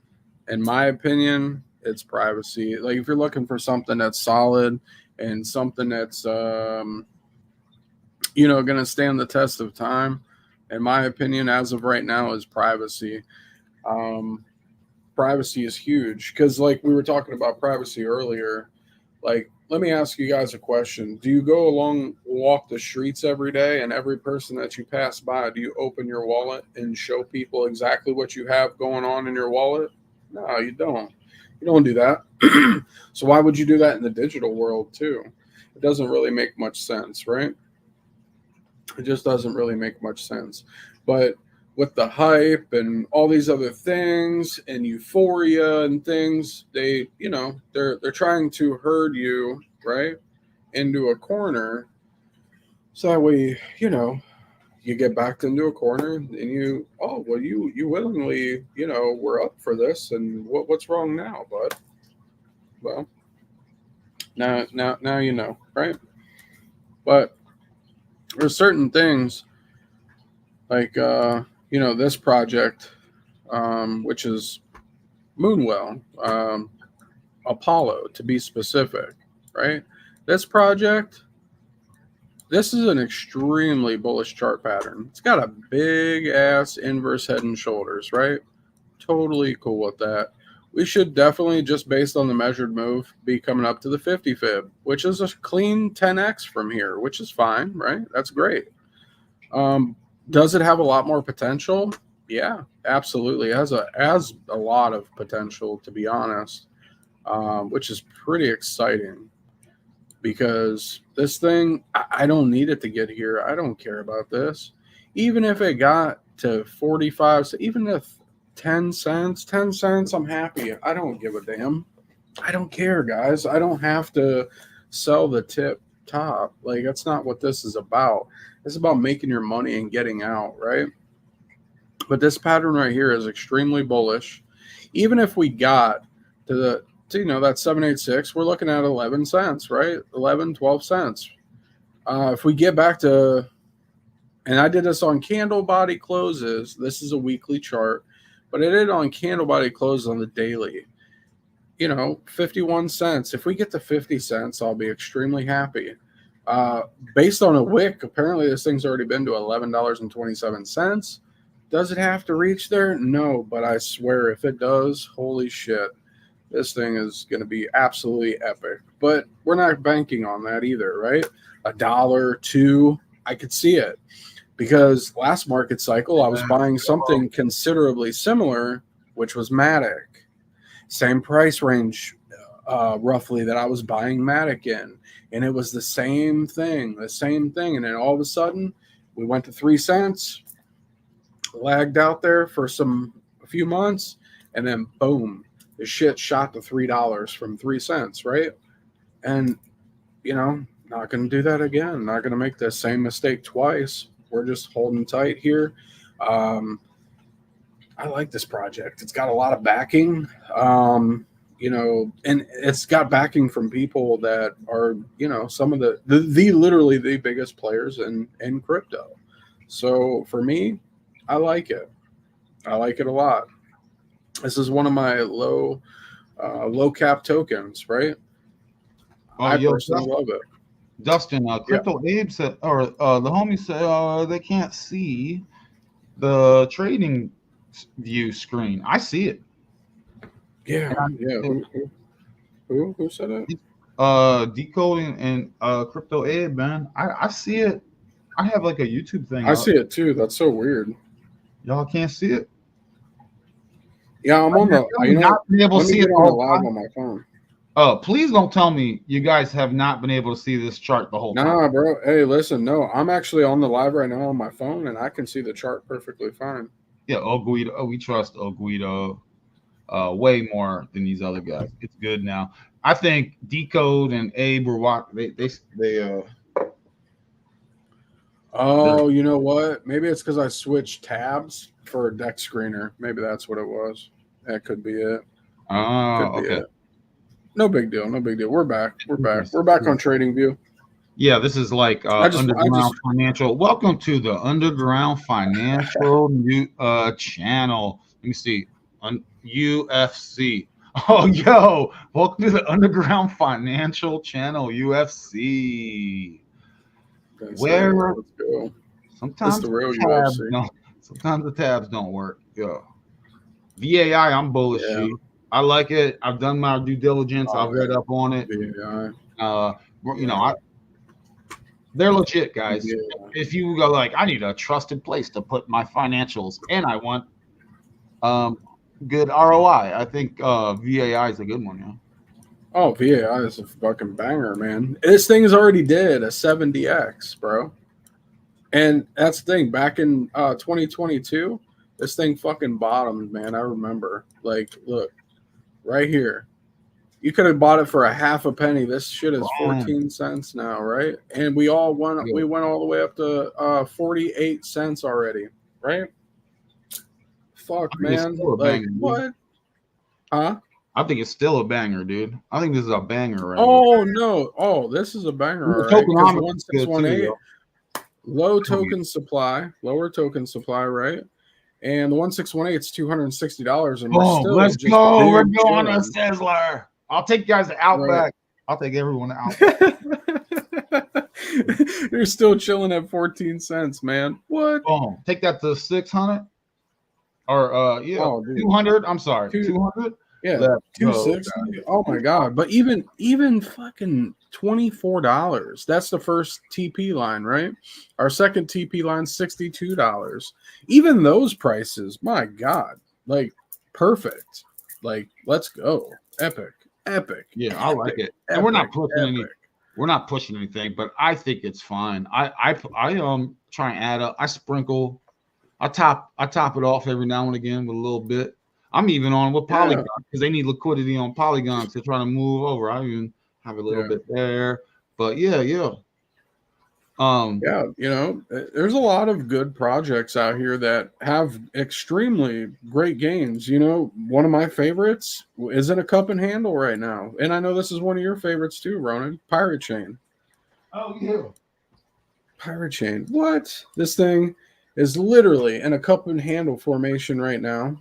in my opinion, it's privacy. Like if you're looking for something that's solid and something that's going to stand the test of time, in my opinion, as of right now, is privacy. Um, Privacy is huge because, like we were talking about privacy earlier. Like, let me ask you guys a question: do you go along, walk the streets every day, and every person that you pass by, do you open your wallet and show people exactly what you have going on in your wallet? No, you don't. You don't do that. So why would you do that in the digital world too? It doesn't really make much sense, right? It just doesn't really make much sense. But with the hype and all these other things and euphoria and things, they're trying to herd you, right, into a corner. So that way, you get backed into a corner and you willingly, were up for this, and what's wrong now, bud? Well, now you know, right? But there's certain things like this project, which is Moonwell, Apollo to be specific, right? This project, this is an extremely bullish chart pattern. It's got a big ass inverse head and shoulders, right? Totally cool with that. We should definitely, just based on the measured move, be coming up to the 50 fib, which is a clean 10x from here, which is fine, right? That's great. Does it have a lot more potential? Yeah, absolutely. It has a lot of potential, to be honest, which is pretty exciting because this thing, I don't need it to get here. I don't care about this. Even if it got to 45, so even if 10 cents, I'm happy. I don't give a damn. I don't care, guys. I don't have to sell the tip top. Like, that's not what this is about. It's about making your money and getting out, right? But this pattern right here is extremely bullish. Even if we got to that 786, we're looking at 11 cents, right? 11, 12 cents. If we get back to, and I did this on candle body closes, this is a weekly chart, but I did it on candle body closes on the daily. 51 cents. If we get to 50 cents, I'll be extremely happy. Based on a wick, apparently this thing's already been to $11.27. Does it have to reach there? No, but I swear if it does, holy shit, this thing is going to be absolutely epic. But we're not banking on that either, right? $1, $2, I could see it. Because last market cycle, I was buying something considerably similar, which was Matic. Same price range, roughly, that I was buying Matic in. And it was the same thing. And then all of a sudden, we went to 3 cents, lagged out there for a few months, and then boom, the shit shot to $3 from 3 cents, right? And, not going to do that again. Not going to make the same mistake twice. We're just holding tight here. I like this project. It's got a lot of backing, and it's got backing from people that are, some of the literally the biggest players in crypto. So for me, I like it. I like it a lot. This is one of my low cap tokens, right? I personally love it. Dustin, Crypto Abe said, or the homie said, they can't see the trading view screen. I see it. Yeah. Who said it? Decoding and Crypto Abe, man. I see it. I have like a YouTube thing. I see it too. That's so weird. Y'all can't see it. Yeah, I'm on the. Not been able to see it on the live on my phone. Please don't tell me you guys have not been able to see this chart the whole time. Nah, bro. Hey, listen. No, I'm actually on the live right now on my phone, and I can see the chart perfectly fine. Yeah, Guido. Oh, we trust Guido. way more than these other guys. It's good now. I think Decode and Abe were watching. They Oh, you know what? Maybe it's because I switched tabs for a deck screener. Maybe that's what it was. That could be it. Could be okay. it. No big deal. No big deal. We're back. We're back. We're back on Trading View. Yeah, this is like Underground Financial. Welcome to the Underground Financial new channel. Let me see. UFC. Oh, yo, welcome to the Underground Financial channel, UFC. Where let's go. sometimes the real UFC. Sometimes the tabs don't work. Yo. VAI, I'm bullish. Yeah. I like it. I've done my due diligence. I've read up on it. VAI. You know, they're legit, guys. Yeah. If you go like, I need a trusted place to put my financials, and I want good ROI, I think VAI is a good one. Yeah. Oh, VAI is a fucking banger, man. This thing's already did a 70x, bro. And that's the thing. Back in 2022, this thing fucking bottomed, man. I remember. Like, look, right here. You could have bought it for a half a penny. This shit is 14 cents now, right? And we went all the way up to 48 cents already, right? Fuck, man. Like, what? Huh? I think it's still a banger, dude. I think this is a banger right here. No. Oh, this is a banger, right? 1618, lower token supply, right? And the 1618 is $260, and we're still let's go. We're going to Sizzler. I'll take you guys to Outback. Right. I'll take everyone to Outback. You're still chilling at 14 cents, man. What? Oh, take that to 600 or 200. I'm sorry, 200. Yeah, 260. Oh my god! But even fucking $24. That's the first TP line, right? Our second TP line, $62. Even those prices, my god, like perfect. Like, let's go, epic. Yeah, I like it. And we're not pushing anything, but I think it's fine. I try and add up. I sprinkle. I top it off every now and again with a little bit. I'm even on with Polygon because they need liquidity on Polygon to try to move over. I even have a little bit there, but yeah. You know, there's a lot of good projects out here that have extremely great gains. You know, one of my favorites is in a cup and handle right now, and I know this is one of your favorites too, Ronin. Pirate Chain. Oh yeah, Pirate Chain. What? This thing is literally in a cup and handle formation right now.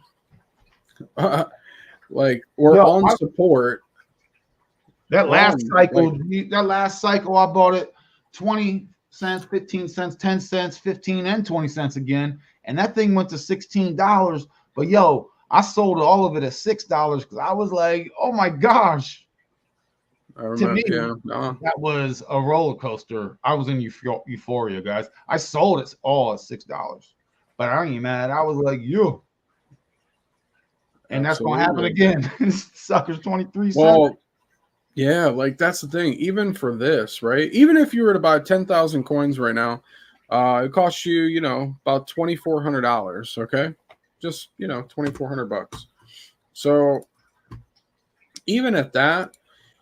Like we're on support. That last cycle, I bought it 20 cents, 15 cents, 10 cents, 15 and 20 cents again, and that thing went to $16. But yo, I sold all of it at $6 because I was like, oh my gosh. I remember, that was a roller coaster. I was in euphoria, guys. I sold it all at $6, but I ain't mad. I was like, yo. And that's going to happen again. Suckers 23 cents. Well, yeah, like that's the thing. Even for this, right? Even if you were to buy 10,000 coins right now, it costs you, you know, about $2,400. Okay, just $2,400. So even at that,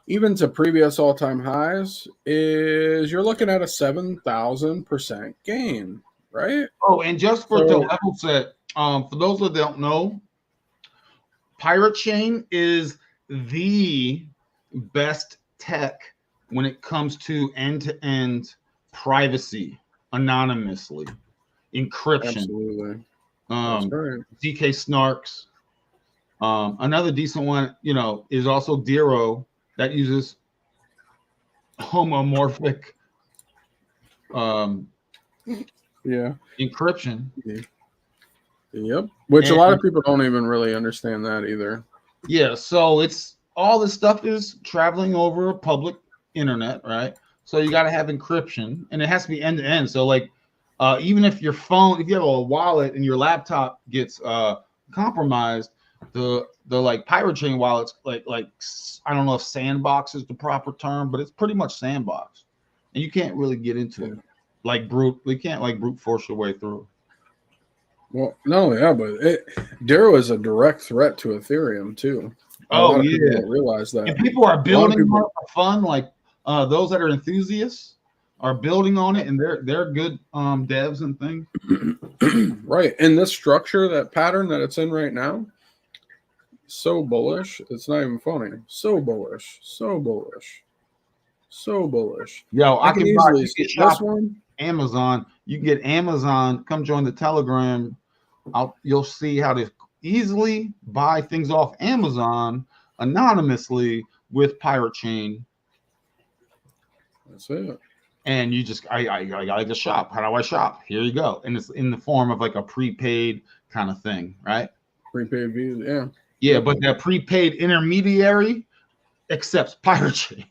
even to previous all-time highs, you're looking at a 7,000% gain, right? Oh, and just for the level set, for those that don't know. Pirate Chain is the best tech when it comes to end-to-end privacy, anonymously, encryption. Absolutely. DK Snarks. Another decent one, is also Dero that uses homomorphic encryption. Yeah. Yep. Which a lot of people don't even really understand that either. Yeah. So it's all this stuff is traveling over a public internet, right? So you got to have encryption, and it has to be end to end. So like, even if your phone, if you have a wallet and your laptop gets compromised, the like Pirate Chain wallets, like I don't know if sandbox is the proper term, but it's pretty much sandbox, and you can't really get into it like brute. You can't like brute force your way through. Well, no, yeah, but Darrow is a direct threat to Ethereum too. A Oh lot of people yeah, don't realize and that. people are A lot of building on people, it for fun. Like those that are enthusiasts are building on it, and they're good devs and things. right? And this structure, that pattern that it's in right now, so bullish. It's not even funny. So bullish. So bullish. So bullish. Yo, I I can can buy. easily You see can this shop one. Amazon. You can get Amazon. Come join the Telegram. You'll see how to easily buy things off Amazon anonymously with Pirate Chain. That's it. And you just I gotta just shop. How do I shop? Here you go. And it's in the form of like a prepaid kind of thing, right? Prepaid Visa. Yeah. Yeah, Yep. but that prepaid intermediary accepts Pirate Chain.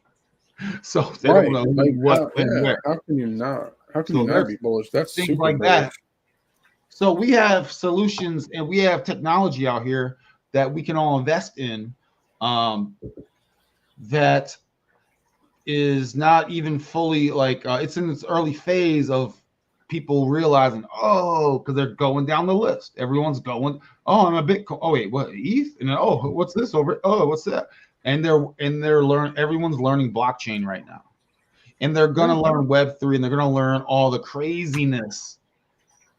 So they don't Right. know who, Like what, how, when, yeah. where. How can you not? How can you So not there's be bullish? That's things super like bullish. that. So we have solutions and we have technology out here that we can all invest in um, that is not even fully like it's in its early phase of people realizing, oh, because they're going down the list. Everyone's going, oh, I'm a Bitcoin. Oh, wait, what ETH? And then, oh, what's this over? Oh, what's that? And they're learning. Everyone's learning blockchain right now, and they're gonna learn Web3, and they're gonna learn all the craziness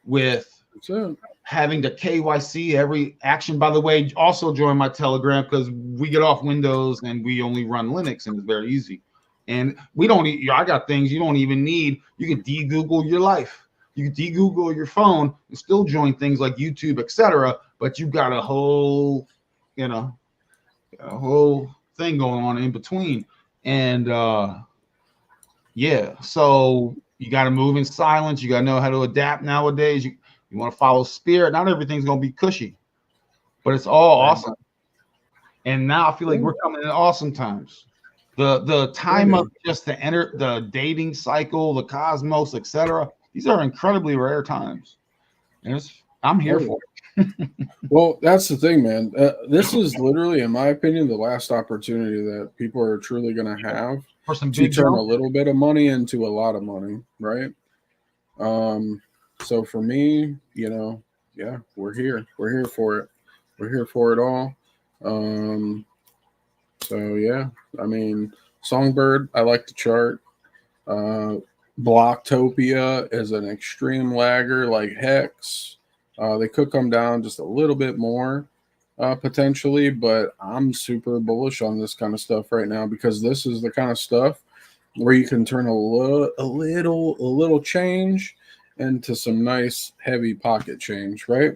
with That's it. having to KYC every action. By the way, also join my Telegram because we get off Windows and we only run Linux, and it's very easy. And we don't. I got things you don't even need. You can de-Google your life. You can de-Google your phone and still join things like YouTube, etc. But you got a whole, you know, a whole thing going on in between. And yeah, so you got to move in silence. You got to know how to adapt nowadays. You want to follow spirit. Not everything's going to be cushy, but it's all awesome. And now I feel like we're coming in awesome times. The time of just to enter the dating cycle, the cosmos, etc. These are incredibly rare times, and I'm here for it. Well, that's the thing, man. This is literally, in my opinion, the last opportunity that people are truly going to have For some to big turn a jump. little bit of money into a lot of money, right? So for me, yeah, we're here. We're here for it. We're here for it all. So yeah, I mean, Songbird, I like the chart. Blocktopia is an extreme lagger like Hex. They could come down just a little bit more potentially, but I'm super bullish on this kind of stuff right now because this is the kind of stuff where you can turn a little change into some nice heavy pocket change, right?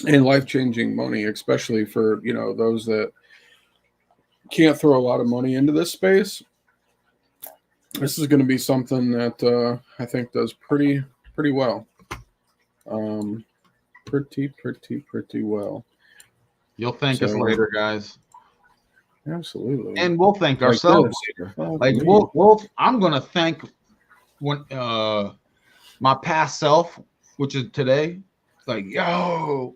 And life-changing money, especially for those that can't throw a lot of money into this space. This is going to be something that I think does pretty well. Pretty well. You'll thank us later, guys. Absolutely. And we'll thank Like ourselves this. later. Fuck Like me. I'm gonna thank when my past self, which is today. It's like, yo,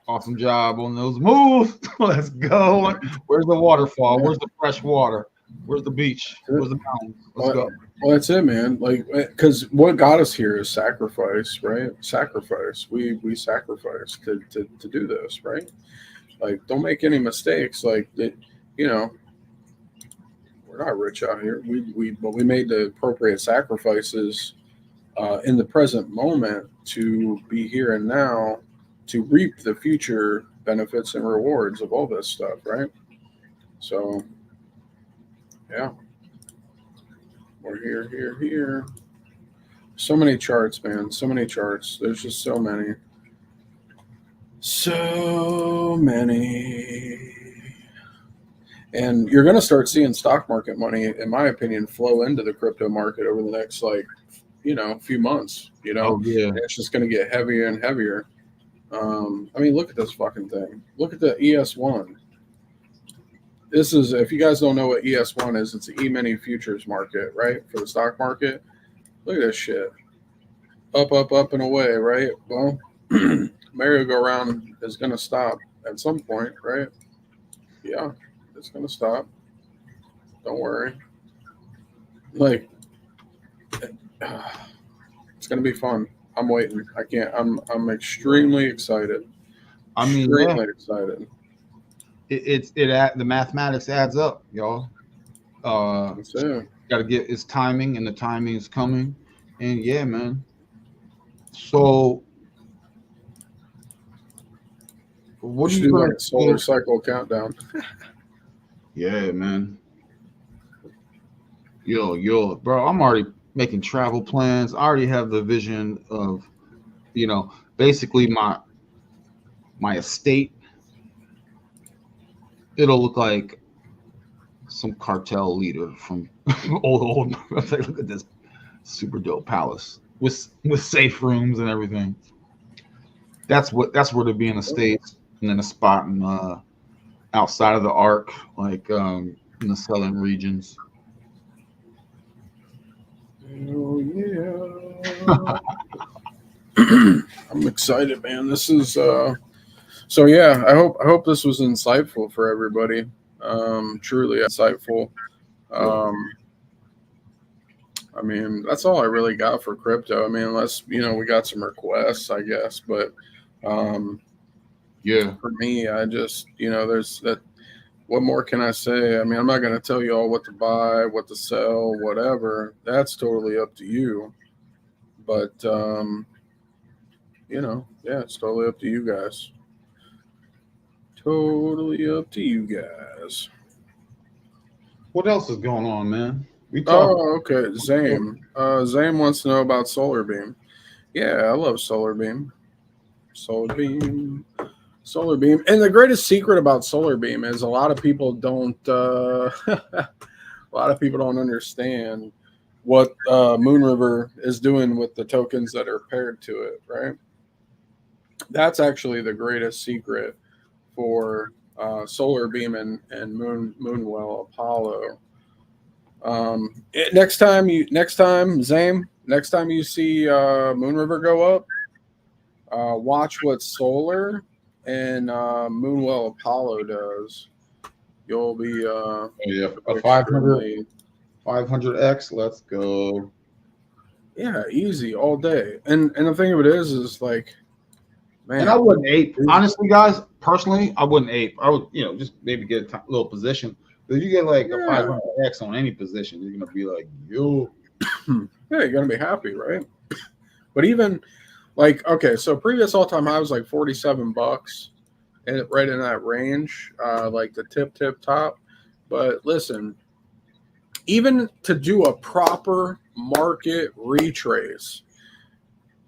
awesome job on those moves. Let's go. Where's the waterfall? Where's the fresh water? Where's the beach? Where's the mountains? Let's go. Well, that's it, man. Like, because what got us here is sacrifice, right? Sacrifice. We sacrifice to do this, right? Like, don't make any mistakes. Like, we're not rich out here. But we made the appropriate sacrifices in the present moment to be here and now to reap the future benefits and rewards of all this stuff, right? So, yeah. We're here. So many charts, man. So many charts. There's just so many. So many. And you're going to start seeing stock market money, in my opinion, flow into the crypto market over the next, few months. Oh yeah. And it's just going to get heavier and heavier. I mean, look at this fucking thing. Look at the ES1. This is, if you guys don't know what ES1 is, it's the E-mini futures market, right? For the stock market. Look at this shit. Up and away, right? Well, merry-go-round is going to stop at some point, right? Yeah, it's going to stop. Don't worry. Like, it's going to be fun. I'm waiting. I can't. I'm extremely excited. I mean, yeah, Extremely excited. the mathematics adds up, y'all. That's it. Got to get its timing, and the timing is coming. And yeah, man. So, what We are should you do gonna like a solar do? cycle countdown. Yeah, man. Yo, bro. I'm already making travel plans. I already have the vision of, basically my estate. It'll look like some cartel leader from old. I was like, look at this super dope palace with safe rooms and everything. That's where to be in the states, and then a spot in outside of the arc, like in the southern regions. Oh yeah. I'm excited, man. This is so yeah, I hope this was insightful for everybody. Truly insightful. Yeah, Um, I mean, that's all I really got for crypto. I mean, unless we got some requests, I guess. But um, yeah. for me, I just there's that. What more can I say? I mean, I'm not going to tell you all what to buy, what to sell, whatever. That's totally up to you. But yeah, it's totally up to you guys. Totally up to you guys. What else is going on, man? We talked. Oh, okay. Zame. Zame wants to know about Solar Beam. Yeah, I love Solar Beam. Solar Beam. Solar Beam. And the greatest secret about Solar Beam is a lot of people don't a lot of people don't understand what Moon River is doing with the tokens that are paired to it, right? That's actually the greatest secret for Solar Beam and Moonwell Apollo. Next time, Zame, next time you see Moon River go up, watch what Solar and Moonwell Apollo does. You'll be Yeah, a extremely 500x. Let's go. yeah, easy all day. And the thing of it is like, And I man, wouldn't ape. Honestly, guys, personally, I wouldn't ape. I would, just maybe get a little position. But if you get like a yeah, 500x on any position, you're gonna be like, yo. yeah, you're gonna be happy, right? But even like, okay, so previous all-time high was like $47, and right in that range, like the tip top. But listen, even to do a proper market retrace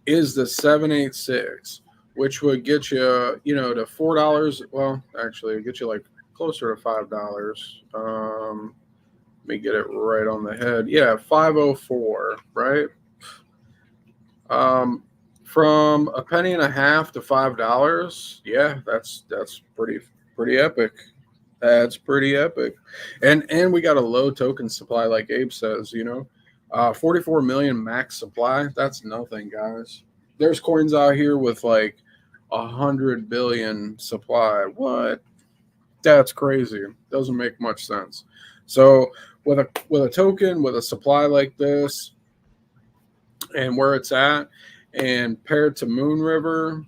is the 786, which would get you, to $4. Well, actually, it get you like closer to $5. Let me get it right on the head. Yeah, 504, right? From a penny and a half to $5. Yeah, that's pretty epic. That's pretty epic. And we got a low token supply, like Abe says, 44 million max supply. That's nothing, guys. There's coins out here with like 100 billion supply. What? That's crazy. Doesn't make much sense. So with a token with a supply like this and where it's at, and paired to Moon River,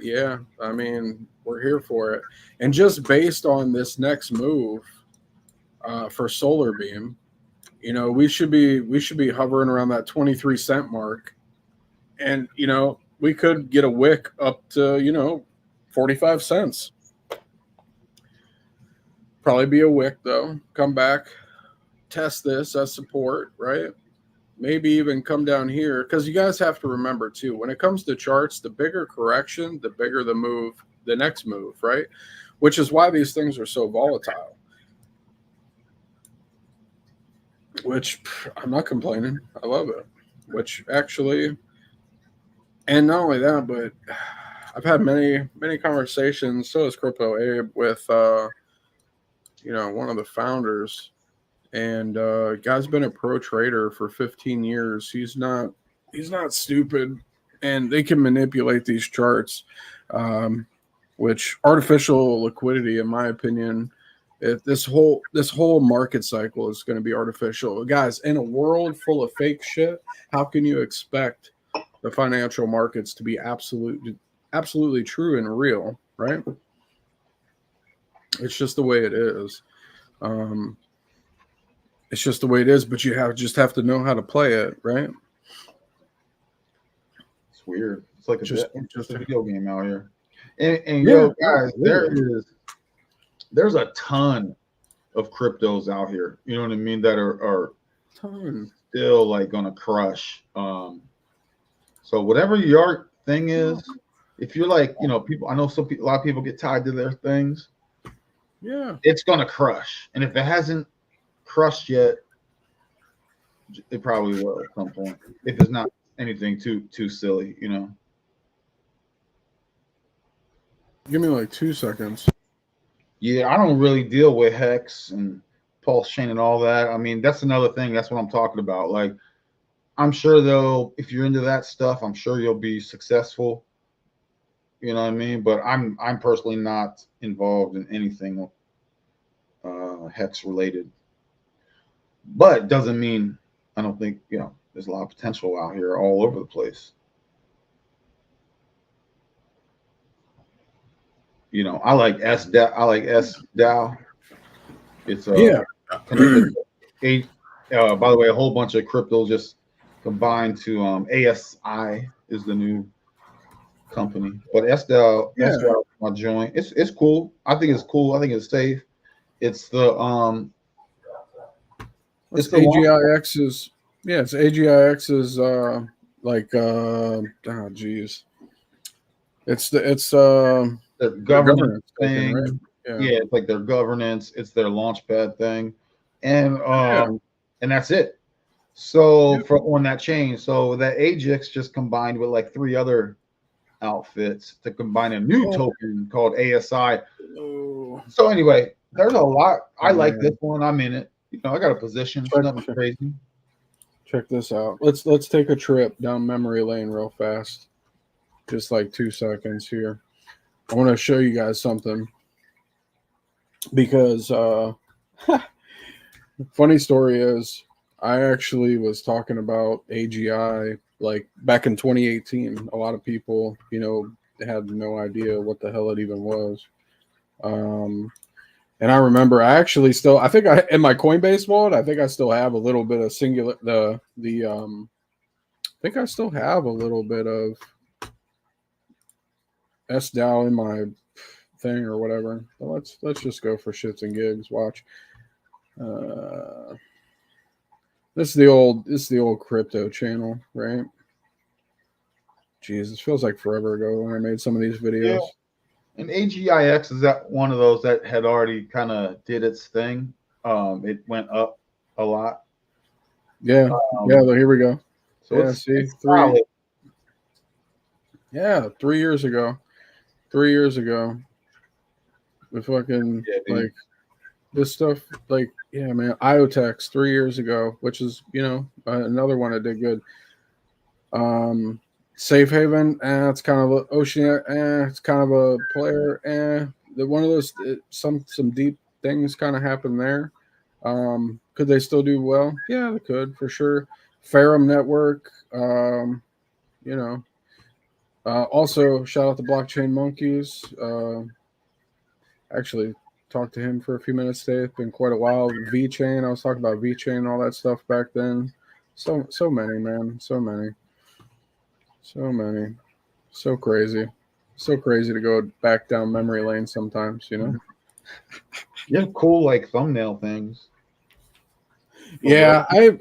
yeah, I mean we're here for it. And just based on this next move for Solar Beam, we should be hovering around that 23 cent mark, and we could get a wick up to 45 cents. Probably be a wick though. Come back, test this as support, right? Maybe even come down here, because you guys have to remember too, when it comes to charts, the bigger correction, the bigger the move, the next move, right? Which is why these things are so volatile. Which I'm not complaining. I love it. Which actually, and not only that, but I've had many conversations. So has Crypto Abe with one of the founders, and guy's been a pro trader for 15 years. He's not stupid, and they can manipulate these charts, which artificial liquidity, in my opinion, this whole market cycle is going to be artificial, guys. In a world full of fake shit, how can you expect the financial markets to be absolutely true and real, right? It's just the way it is. It's just the way it is, but you just have to know how to play it, right? It's weird. It's like Just a video game out here. And Yeah, yo, guys, literally. there's a ton of cryptos out here. You know what I mean? That are Ton. still like gonna crush. So whatever your thing is, if you're like, people, I know a lot of people get tied to their things. Yeah. It's gonna crush, and if it hasn't crushed yet, it probably will at some point. If it's not anything too silly, Give me like 2 seconds. Yeah, I don't really deal with Hex and Pulse Chain and all that. I mean, that's another thing. That's what I'm talking about. Like, I'm sure though, if you're into that stuff, I'm sure you'll be successful. You know what I mean? But I'm personally not involved in anything Hex related. But it doesn't mean I don't think there's a lot of potential out here all over the place. I like SDAO. I like SDAO. It's connected. By the way, a whole bunch of cryptos just combined to ASI is the new company. But SDAO, my joint. It's cool. I think it's cool. I think it's safe. It's the it's AGIX's. Yeah, it's AGIX's. It's the governance thing. Right? Yeah, it's like their governance. It's their launchpad thing, and that's it. So on that chain, so that AGIX just combined with like 3 other outfits to combine a new token called ASI. So anyway, there's a lot. I like this one. I'm in it. I got a position. It's nothing crazy. Check this out. Let's take a trip down memory lane real fast. Just like 2 seconds here. I want to show you guys something because funny story is I actually was talking about AGI like back in 2018. A lot of people, had no idea what the hell it even was. And I remember I think in my Coinbase wallet, I think I still have a little bit of I think I still have a little bit of SDAO in my thing or whatever. But let's just go for shits and gigs. Watch. This is the old crypto channel, right? Jeez, this feels like forever ago when I made some of these videos. Yeah. And AGIX is that one of those that had already kind of did its thing. It went up a lot. Yeah. Here we go. So it's 3. Yeah, 3 years ago. 3 years ago. The fucking like this stuff, like man, IoTex 3 years ago, which is another one that did good. Safe Haven, it's kind of a Ocean, it's kind of a player, one of those some deep things kind of happened there. Could they still do well? Yeah, they could for sure. Ferrum Network, also shout out to Blockchain Monkeys. Actually talked to him for a few minutes today. It's been quite a while. VeChain, I was talking about VeChain and all that stuff back then. So many, man. So many. So crazy. So crazy to go back down memory lane sometimes, Yeah, cool like thumbnail things. Yeah, I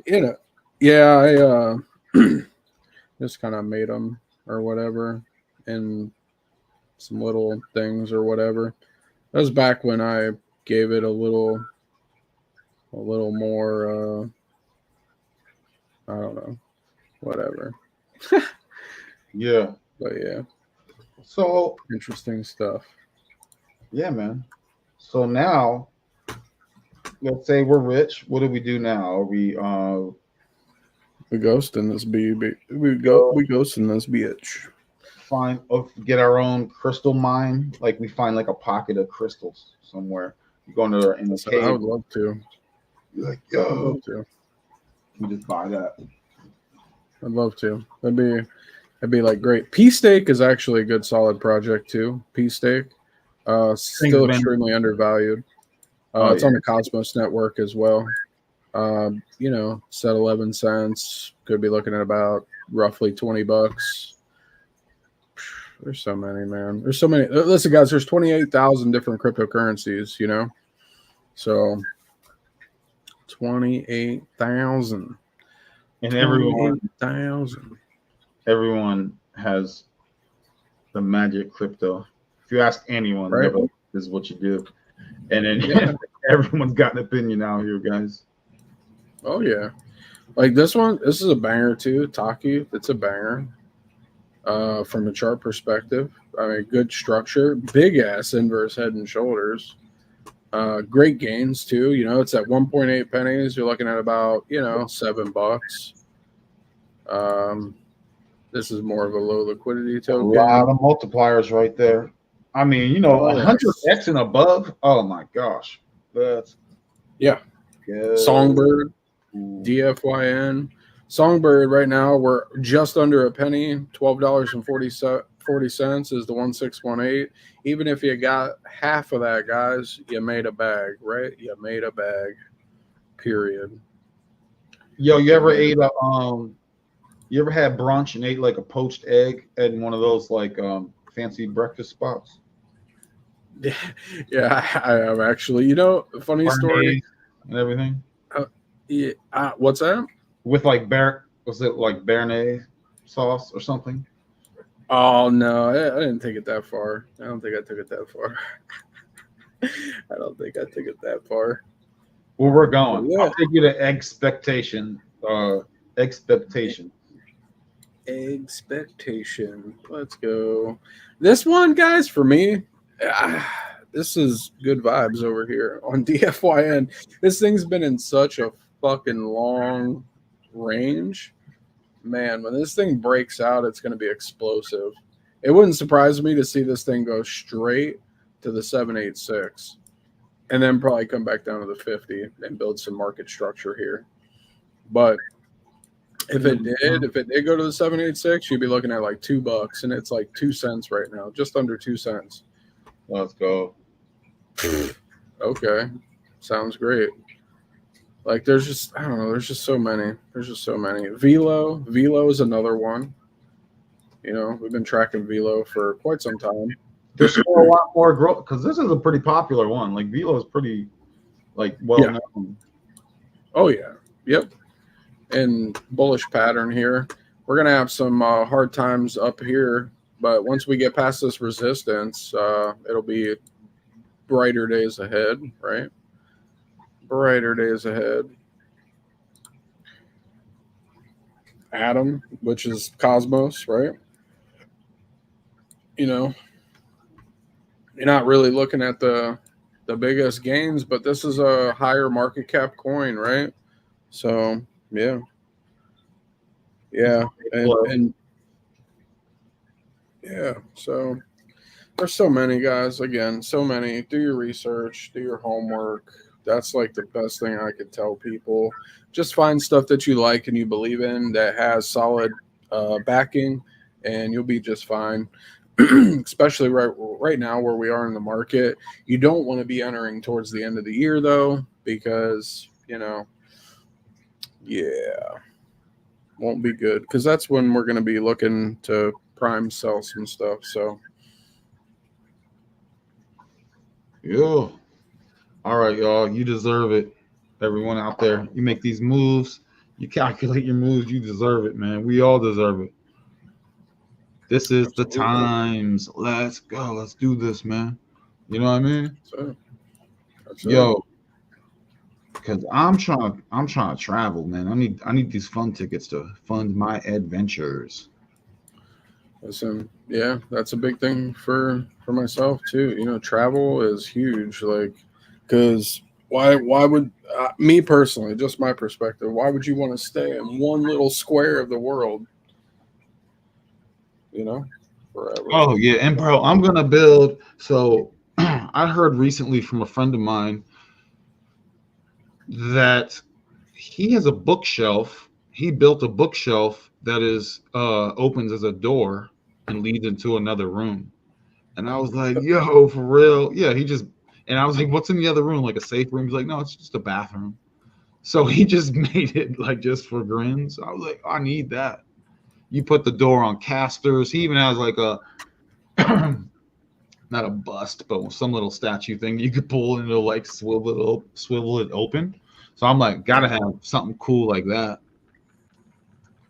just kind of made them or whatever and some little things or whatever. That was back when I gave it a little more I don't know, whatever. Yeah. But yeah. So interesting stuff. Yeah, man. So now let's say we're rich. What do we do now? Are we ghosting this we ghosting this bitch. Get our own crystal mine, like we find like a pocket of crystals somewhere. You go in the cave. I would love to. You're like, yo, I'd love to. You just buy that. I'd love to. That'd be That'd be like great. P-Stake is actually a good solid project too. P-Stake, still extremely undervalued. It's on the Cosmos network as well. You know, set 11 cents. Could be looking at about roughly $20. There's so many, man. There's so many. Listen, guys, there's 28,000 different cryptocurrencies, you know? So 28,000. And 28,000. Everyone has the magic crypto. If you ask anyone, Right. This is what you do. And then everyone's got an opinion out here, guys. Oh, yeah. Like this one, this is a banger too. Taki, it's a banger. From a chart perspective, I mean, good structure, big ass inverse head and shoulders, great gains too. You know, it's at 1.8 pennies. You're looking at about, you know, $7. This is more of a low liquidity token. A lot of multipliers right there. I mean, you know, 100x and above. Oh my gosh, that's good. Songbird, DFYN. Songbird right now we're just under a penny, $12.40 is the 1618. Even if you got half of that, guys, you made a bag, right? You made a bag. Period. Yo, you ever ate a you ever had brunch and ate like a poached egg at one of those like fancy breakfast spots? Yeah, I have actually. You know, funny story and everything. Yeah, what's that? With like was it like béarnaise sauce or something? Oh no, I didn't take it that far. I don't think I took it that far. I don't think I took it that far. Well, we're going. Yeah. I'll take you to expectation. Expectation. Let's go. This one, guys, for me, this is good vibes over here on DFYN. This thing's been in such a fucking long range. Man, when this thing breaks out, it's going to be explosive. It wouldn't surprise me to see this thing go straight to the 786 and then probably come back down to the 50 and build some market structure here. But if it did go to the 786, you'd be looking at like $2, and it's like 2 cents right now, just under 2 cents. Let's go. Okay, sounds great. Like there's just, I don't know, there's just so many. Velo is another one. You know, we've been tracking Velo for quite some time. There's still a lot more growth because this is a pretty popular one. Like Velo is pretty like well known. Oh yeah, yep. And bullish pattern here. We're gonna have some hard times up here, but once we get past this resistance, it'll be brighter days ahead, right? Brighter days ahead. Atom, which is Cosmos, right? You know, you're not really looking at the biggest gains, but this is a higher market cap coin, right? So yeah, and yeah. So there's so many, guys. Again, so many. Do your research. Do your homework. That's like the best thing I could tell people. Just find stuff that you like and you believe in that has solid backing, and you'll be just fine. Especially right now where we are in the market. You don't want to be entering towards the end of the year, though, because, you know, won't be good. Because that's when we're going to be looking to prime sell some stuff. So, yeah. All right, y'all. You deserve it. Everyone out there, you make these moves, you calculate your moves, you deserve it, man. We all deserve it. This is the times. Let's go. Let's do this, man. You know what I mean? Yo, because I'm trying to travel, man. I need these fun tickets to fund my adventures. Listen, yeah, that's a big thing for myself too. You know, travel is huge. Like, because why would me personally, just my perspective, why would you want to stay in one little square of the world? You know, forever. Oh yeah, and bro, I'm gonna build. So I heard recently from a friend of mine that he has a bookshelf he built a bookshelf that is opens as a door and leads into another room. And I was like, yo, for real? Yeah, he just, and I was like, what's in the other room? Like a safe room? He's like, no, it's just a bathroom. So he just made it like just for grins. I was like, I need that. You put the door on casters. He even has like a not a bust, but some little statue thing you could pull and it'll like swivel it open. So I'm like, gotta have something cool like that.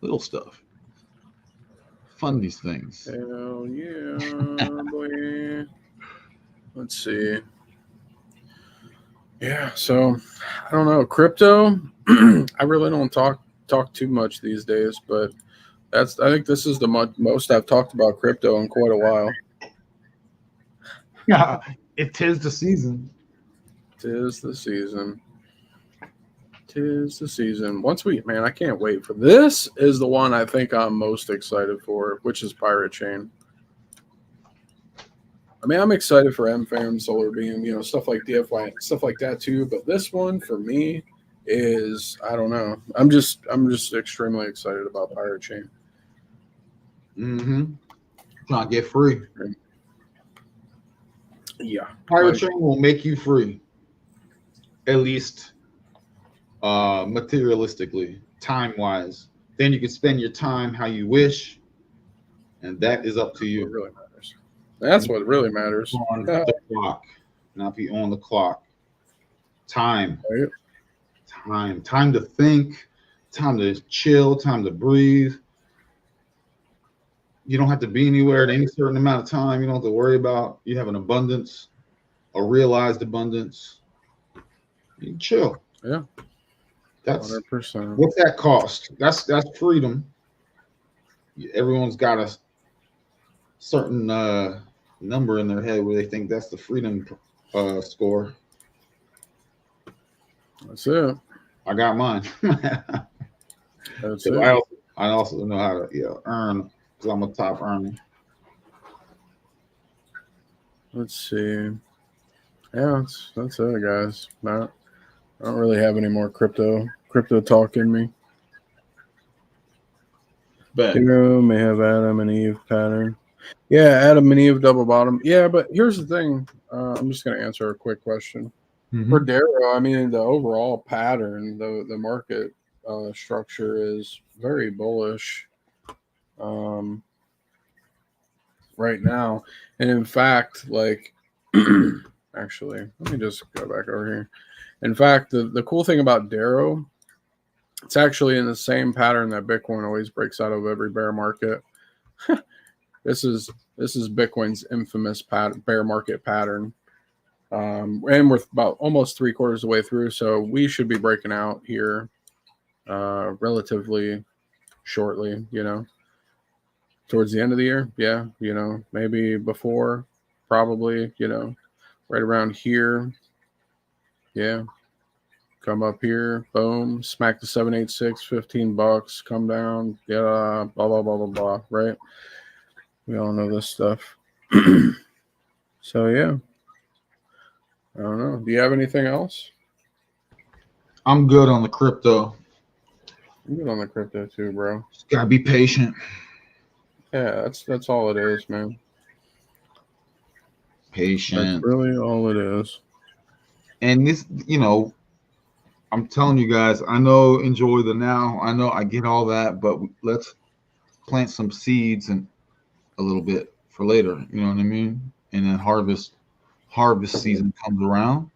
Little stuff. Fun these things. Hell yeah, boy. Let's see. Yeah, so I don't know. Crypto, I really don't talk too much these days, but I think this is the most I've talked about crypto in quite a while. Yeah, it is the season. Tis the season. Tis the season. Man, I can't wait for this. Is the one I think I'm most excited for, which is Pirate Chain. I mean, I'm excited for MFAM, Solar Beam, stuff like DFY, stuff like that too. But this one for me is, I don't know. I'm just extremely excited about Pirate Chain. Mm-hmm. Trying to get free. Yeah, Pirate Chain will make you free, at least materialistically, time wise. Then you can spend your time how you wish, and that is up to you. It really matters. That's what really matters. On the clock, not be on the clock. Time, Right. time to think, time to chill, time to breathe. You don't have to be anywhere at any certain amount of time. You don't have to worry about. You have an abundance, a realized abundance. You can chill. Yeah. That's 100%. What's that cost? That's freedom. Everyone's got a certain number in their head where they think that's the freedom score. That's it. I got mine. That's it. I also know how to earn because I'm a top earner. Let's see. Yeah, that's it, guys. I don't really have any more crypto talk in me. Bet. May have Adam and Eve pattern. Yeah, Adam and Eve double bottom. Yeah, but here's the thing. I'm just going to answer a quick question. Mm-hmm. For Darrow, I mean, the overall pattern, the market structure is very bullish right now. And in fact, like, actually, let me just go back over here. In fact, the cool thing about Darrow, it's actually in the same pattern that Bitcoin always breaks out of every bear market. This is Bitcoin's infamous bear market pattern. And we're about almost 3/4 of the way through, so we should be breaking out here relatively shortly, towards the end of the year. Yeah, maybe before, probably, right around here. Yeah. Come up here, boom, smack the 786, $15, come down, yeah, blah, blah, blah, blah, blah, right? We all know this stuff. So, yeah. I don't know. Do you have anything else? I'm good on the crypto. I'm good on the crypto too, bro. Just gotta be patient. Yeah, that's all it is, man. Patient. That's really all it is. And this, I'm telling you guys, I know enjoy the now. I know I get all that, but let's plant some seeds and a little bit for later. You know what I mean? And then harvest season comes around,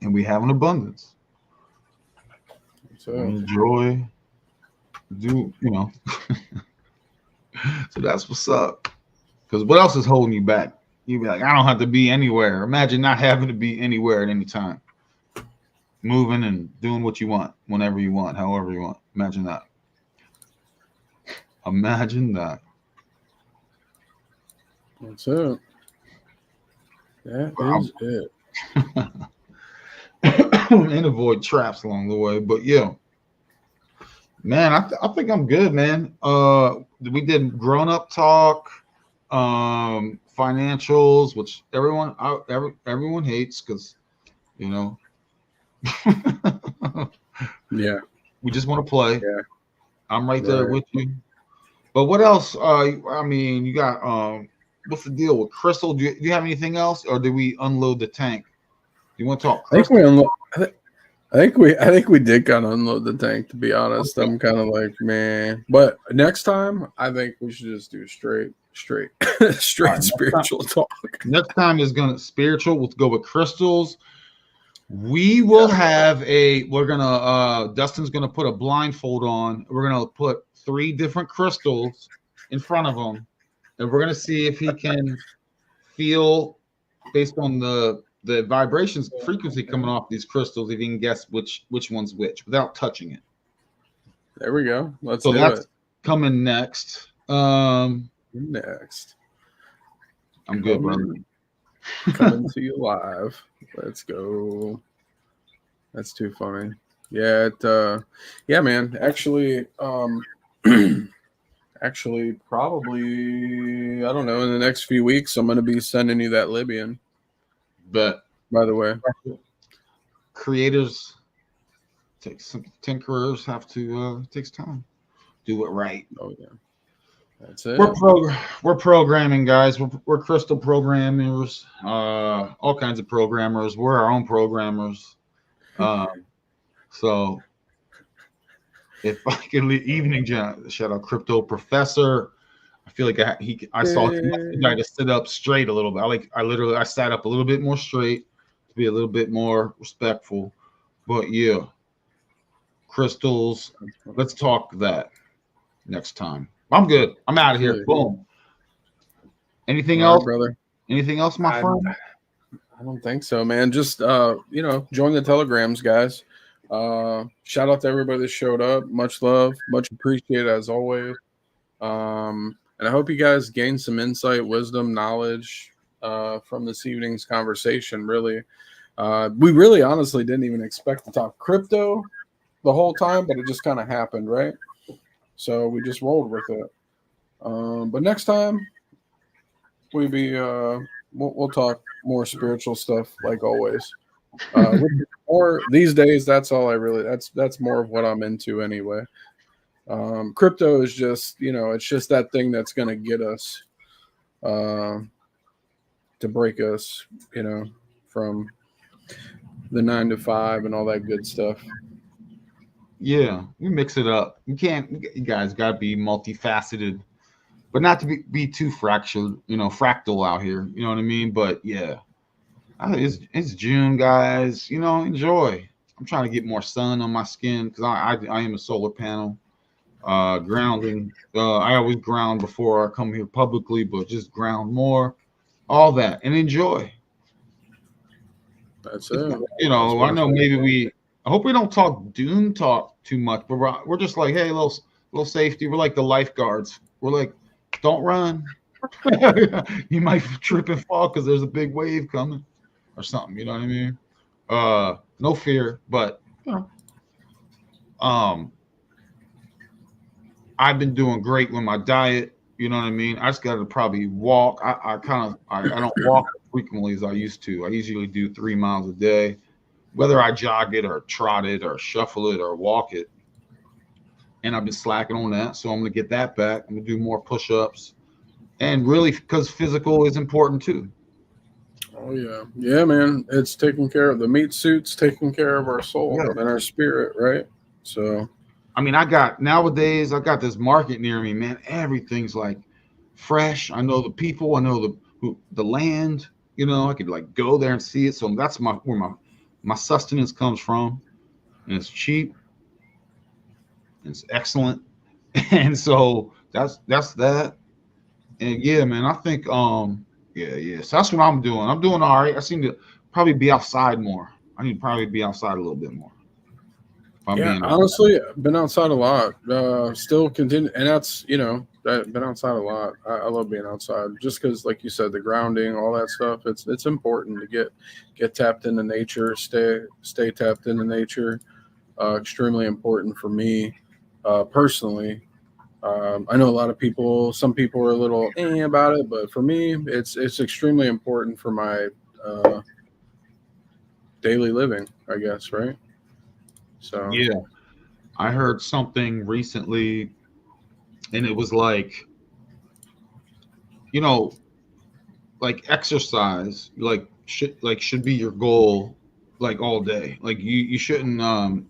and we have an abundance. So enjoy, So that's what's up. Because what else is holding you back? You'd be like, I don't have to be anywhere. Imagine not having to be anywhere at any time. Moving and doing what you want, whenever you want, however you want. Imagine that. Imagine that. That's it. That is it. And avoid traps along the way. But yeah. Man, I think I'm good, man. We did grown-up talk, financials, which everyone hates because, yeah. We just want to play. Yeah. I'm right there with you. But what else? I mean, you got what's the deal with crystal? Do you have anything else, or do we unload the tank? Do you want to talk I think crystal? we unload. I think we did kind of unload the tank. To be honest, I'm kind of like, man. But next time, I think we should just do straight, All right, spiritual talk. next time is gonna spiritual. Let's go with crystals. We will have a. We're gonna. Dustin's gonna put a blindfold on. We're gonna put 3 different crystals in front of him, and we're gonna see if he can feel based on the vibrations frequency coming off these crystals, if you can guess which one's which without touching it. There we go. Let's So do that's it. coming next. Next, I'm good, brother. coming to you live. Let's go. That's too funny. Yeah, yeah, man. Actually, actually, probably I don't know. In the next few weeks, I'm gonna be sending you that Libyan. But By the way, creators take some tinkerers have to takes time. Do it right. oh yeah, that's it. We're programming, guys. We're crystal programmers. All kinds of programmers. We're our own programmers. So if I could leave evening, shout out Crypto Professor. I feel like I saw him. I just sit up straight a little bit. I sat up a little bit more straight to be a little bit more respectful. But yeah, crystals. Let's talk that next time. I'm good. I'm out of here. Boom. Anything else, brother? Anything else, my friend? I don't think so, man. Just join the telegrams, guys. Shout out to everybody that showed up. Much love, much appreciated as always. And I hope you guys gained some insight, wisdom, knowledge from this evening's conversation. Really, we really honestly didn't even expect to talk crypto the whole time, but it just kind of happened, right? So we just rolled with it. But next time, we'll talk more spiritual stuff like always. Or these days, that's all I really. That's more of what I'm into anyway. Crypto is just, it's just that thing that's going to get us, to break us, from the 9 to 5 and all that good stuff. Yeah, we mix it up. You guys got to be multifaceted, but not to be too fractal out here. You know what I mean? But yeah, it's June, guys. Enjoy. I'm trying to get more sun on my skin because I am a solar panel. Grounding. I always ground before I come here publicly, but just ground more. All that and enjoy. That's it. I know maybe I hope we don't talk doom talk too much, but we're just like, hey, little safety. We're like the lifeguards. We're like, don't run. You might trip and fall because there's a big wave coming or something. You know what I mean? No fear, but I've been doing great with my diet. You know what I mean? I just got to probably walk. I don't walk as frequently as I used to. I usually do 3 miles a day, whether I jog it or trot it or shuffle it or walk it. And I've been slacking on that. So I'm going to get that back. I'm going to do more push-ups. And really, because physical is important too. Oh, yeah. Yeah, man. It's taking care of the meat suits, taking care of our soul and our spirit, right? So, I mean, nowadays, I got this market near me, man. Everything's like fresh. I know the people. I know the land. I could like go there and see it. So that's where my sustenance comes from. And it's cheap. It's excellent. And so that's that. And yeah, man, I think yeah. So that's what I'm doing. I'm doing all right. I seem to probably be outside more. I need to probably be outside a little bit more. Honestly, I've been outside a lot. Still continue, and that's I've been outside a lot. I love being outside, just because, like you said, the grounding, all that stuff. It's important to get tapped into nature, stay tapped into nature. Extremely important for me personally. I know a lot of people. Some people are a little about it, but for me, it's extremely important for my daily living, I guess, right? So yeah, I heard something recently, and it was like, you know, like exercise, should be your goal, like all day. Like you shouldn't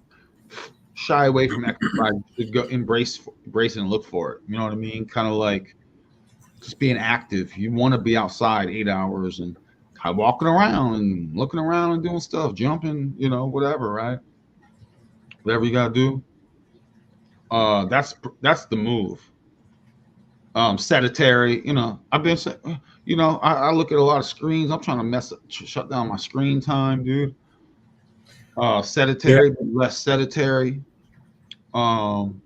shy away from exercise. You should go embrace it and look for it. You know what I mean? Kind of like just being active. You want to be outside 8 hours and kind of walking around and looking around and doing stuff, jumping, whatever, right? Whatever you gotta do. That's the move. Sedentary, I've been, I look at a lot of screens. I'm trying to shut down my screen time, dude. Yeah. Sedentary, but less sedentary. Um,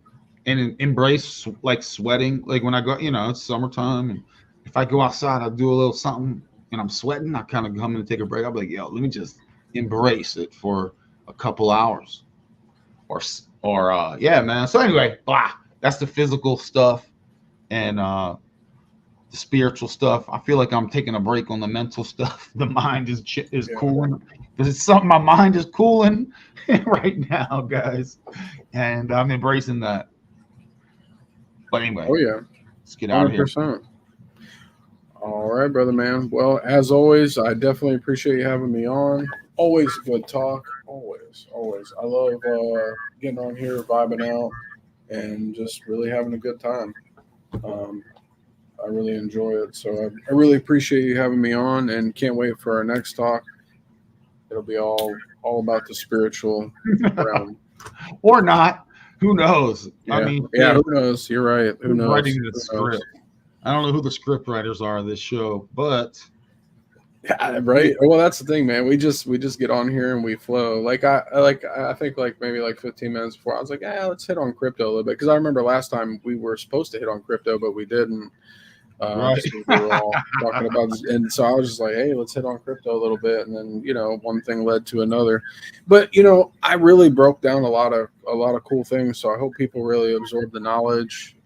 and embrace like sweating. Like when I go, it's summertime, and if I go outside, I do a little something, and I'm sweating. I kind of come in and take a break. I'll be like, yo, let me just embrace it for a couple hours, or yeah, man. So anyway, that's the physical stuff, and the spiritual stuff. I feel like I'm taking a break on the mental stuff. The mind is Yeah. cooling because it's something my mind is cooling right now, guys, and I'm embracing that. But anyway, Oh yeah. let's get out of here. 100%. All right, brother man. Well, as always, I definitely appreciate you having me on. Always good talk. Always, always. I love getting on here, vibing out, and just really having a good time. Um, I really enjoy it. So I really appreciate you having me on, and can't wait for our next talk. It'll be all about the spiritual realm. Or not. Who knows? Yeah, I mean, yeah. Who knows? You're right. Who who's knows? writing the Who script? knows? I don't know who the script writers are of this show, but Yeah, right. Well, that's the thing, man. We just get on here and we flow. I think like maybe like 15 minutes before I was like, let's hit on crypto a little bit because I remember last time we were supposed to hit on crypto, but we didn't. right. So we were all talking about this, and so I was just like, hey, let's hit on crypto a little bit, and then one thing led to another. But I really broke down a lot of cool things. So I hope people really absorbed the knowledge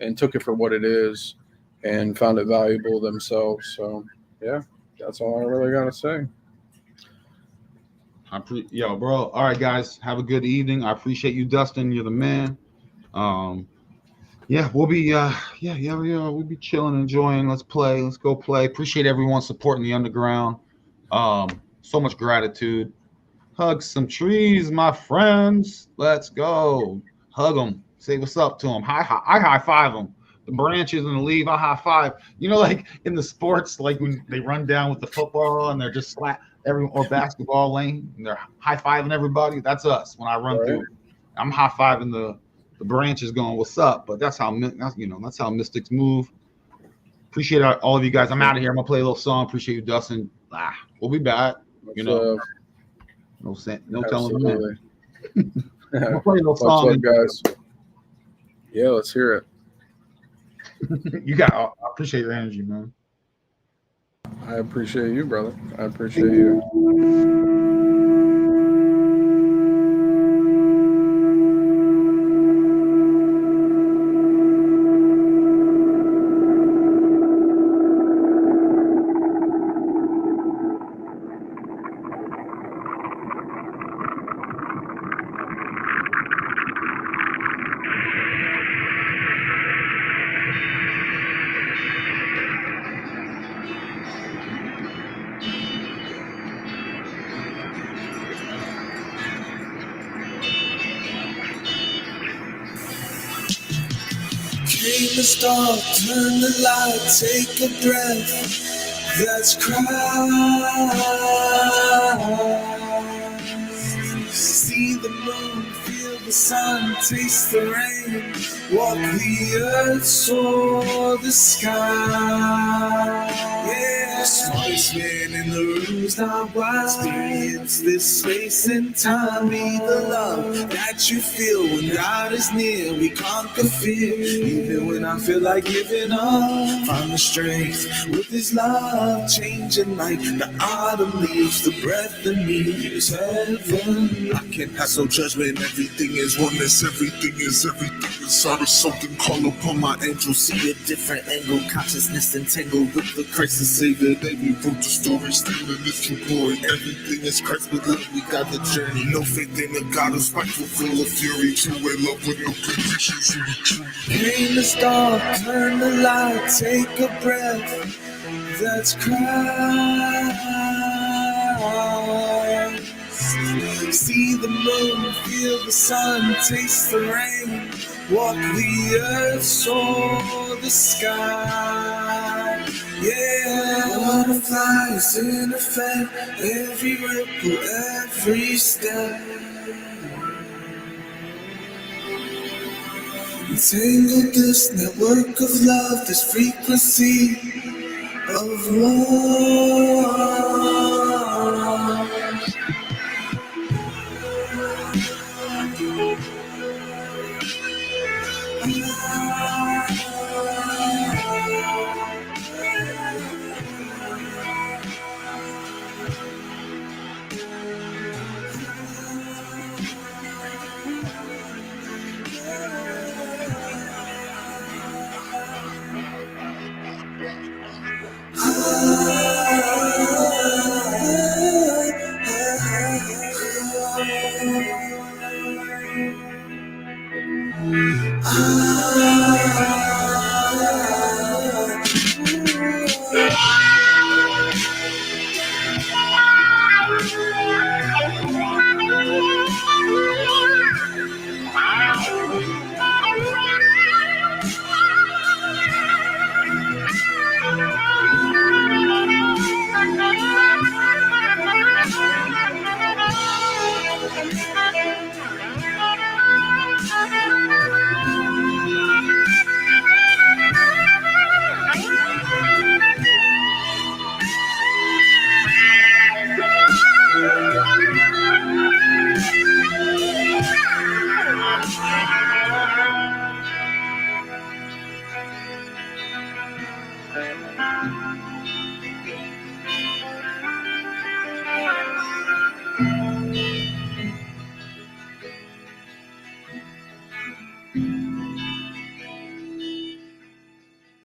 and took it for what it is and found it valuable themselves. So yeah, that's all I really gotta say. Yo, bro. All right, guys. Have a good evening. I appreciate you, Dustin. You're the man. Um, yeah, we'll be we'll be chilling, enjoying. Let's play. Let's go play. Appreciate everyone supporting the underground. So much gratitude. Hug some trees, my friends. Let's go. Hug them. Say what's up to them. I high five them. The branches and the leaf, I high five. Like in the sports, like when they run down with the football and they're just or basketball lane and they're high fiving everybody. That's us when I run Right. through. I'm high fiving the branches, going, "What's up?" But that's how mystics move. Appreciate all of you guys. I'm out of here. I'm gonna play a little song. Appreciate you, Dustin. We'll be back. What's No telling when. I'm gonna play a little What's song. up, guys? Yeah, let's hear it. I appreciate your energy, man. I appreciate you, brother. I appreciate you. Came the start, turn the light, take a breath. Let's cry. See the moon, feel the sun, taste the rain. Walk the earth, soar the sky. Yeah, smartest man in the room's not wise. Experience this space and time. Be the love that you feel when God is near. We conquer fear, even when I feel like giving up. Find the strength with His love, changing like the autumn leaves. The breath in me is heaven. I can't have no judgment. Everything is is oneness, everything inside of something. Call upon my angel, see a different angle. Consciousness entangled with the Christ and Savior. They rewrote the story, still in this true glory. Everything is Christ, but love, we got the journey. No faith in a God of spiteful, full of fury. Two-way love with no conditions. Pain the star, turn the light, take a breath. That's Christ. See the moon, feel the sun, taste the rain. Walk the earth, soar the sky. Yeah, butterflies in effect, every ripple, every step. Entangled this network of love, this frequency of love.